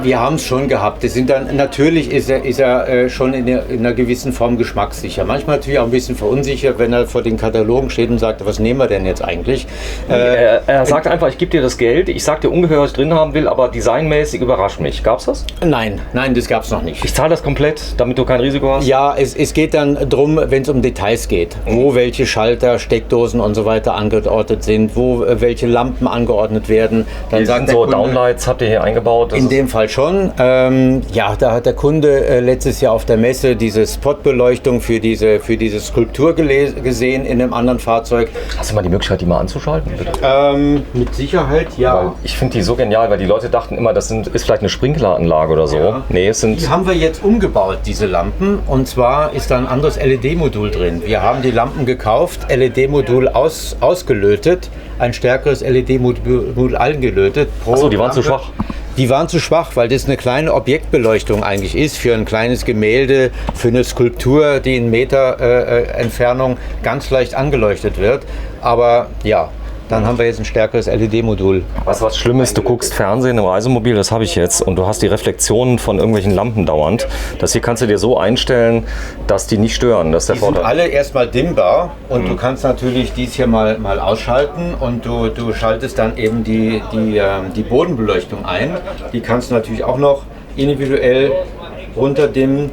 Wir haben es schon gehabt. Natürlich ist er schon in einer gewissen Form geschmackssicher. Manchmal natürlich auch ein bisschen verunsichert, wenn er vor den Katalogen steht und sagt, was nehmen wir denn jetzt eigentlich? Er sagt einfach, ich gebe dir das Geld, ich sage dir ungefähr, was ich drin haben will, aber designmäßig überrascht mich. Gab's das? Nein, das gab es noch nicht. Ich zahle das komplett, damit du kein Risiko hast? Ja, es geht dann darum, wenn es um Details geht. Wo welche Schalter, Steckdosen und so weiter angeordnet sind, wo welche Lampen angeordnet werden. Dann sagt der Kunde, Downlights habt ihr hier eingebaut? In dem Fall schon. Ja, da hat der Kunde letztes Jahr auf der Messe diese Spotbeleuchtung für diese Skulptur gesehen in einem anderen Fahrzeug. Hast du mal die Möglichkeit, die mal anzuschalten, bitte? Mit Sicherheit, ja. Weil ich finde die so genial, weil die Leute dachten immer, das ist vielleicht eine Sprinkleranlage oder so. Ja. Nee, es sind... Die haben wir jetzt umgebaut, diese Lampen. Und zwar ist da ein anderes LED-Modul drin. Wir haben die Lampen gekauft, LED-Modul ausgelötet, ein stärkeres LED-Modul eingelötet. Achso, die waren zu schwach. Die waren zu schwach, weil das eine kleine Objektbeleuchtung eigentlich ist für ein kleines Gemälde, für eine Skulptur, die in Meter Entfernung ganz leicht angeleuchtet wird. Aber ja, dann haben wir jetzt ein stärkeres LED-Modul. Was schlimm ist, du guckst Fernsehen im Reisemobil, das habe ich jetzt, und du hast die Reflexionen von irgendwelchen Lampen dauernd. Das hier kannst du dir so einstellen, dass die nicht stören. Das ist der Die sind Vorteil. alle erstmal dimmbar und du kannst natürlich dies hier mal ausschalten und du schaltest dann eben die Bodenbeleuchtung ein. Die kannst du natürlich auch noch individuell runterdimmen.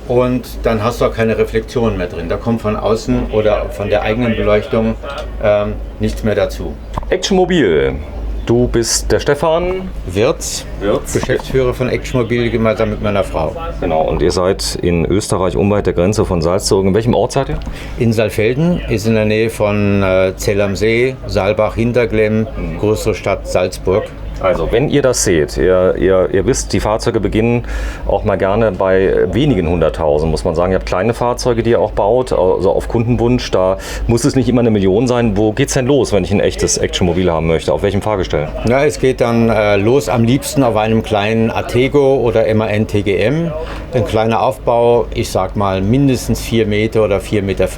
Und dann hast du auch keine Reflexionen mehr drin. Da kommt von außen oder von der eigenen Beleuchtung nichts mehr dazu. Action Mobil. Du bist der Stefan Wirtz, Geschäftsführer von Action Mobil gemeinsam mit meiner Frau. Genau, und ihr seid in Österreich unweit der Grenze von Salzburg. In welchem Ort seid ihr? In Saalfelden, ist in der Nähe von Zell am See, Saalbach, Hinterglemm, größere Stadt Salzburg. Also, wenn ihr das seht, ihr wisst, die Fahrzeuge beginnen auch mal gerne bei wenigen 100.000, muss man sagen. Ihr habt kleine Fahrzeuge, die ihr auch baut, also auf Kundenwunsch. Da muss es nicht immer 1 Million sein. Wo geht's denn los, wenn ich ein echtes Actionmobil haben möchte? Auf welchem Fahrgestell? Ja, es geht dann los am liebsten auf einem kleinen Atego oder MAN TGM. Ein kleiner Aufbau, ich sag mal mindestens 4 Meter oder 4,50 Meter,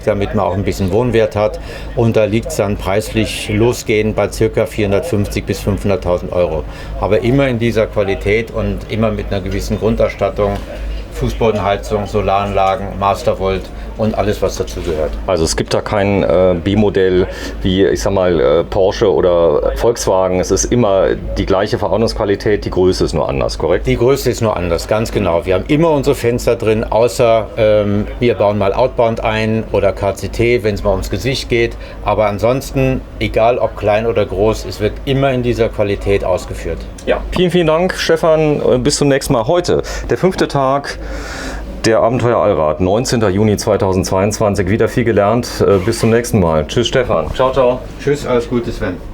damit man auch ein bisschen Wohnwert hat. Und da liegt es dann preislich losgehend bei ca. 450.000 bis 500.000 Euro. Aber immer in dieser Qualität und immer mit einer gewissen Grundausstattung Fußbodenheizung, Solaranlagen, Mastervolt und alles, was dazu gehört. Also es gibt da kein B-Modell wie, ich sag mal, Porsche oder Volkswagen. Es ist immer die gleiche Verordnungsqualität, die Größe ist nur anders, korrekt? Die Größe ist nur anders, ganz genau. Wir haben immer unsere Fenster drin, außer wir bauen mal Outbound ein oder KCT, wenn es mal ums Gesicht geht. Aber ansonsten, egal ob klein oder groß, es wird immer in dieser Qualität ausgeführt. Ja. Vielen, vielen Dank, Stefan. Bis zum nächsten Mal. Heute, der 5. Tag der Abenteuer Allrad, 19. Juni 2022. Wieder viel gelernt. Bis zum nächsten Mal. Tschüss, Stefan. Ciao, ciao. Tschüss, alles Gute, Sven.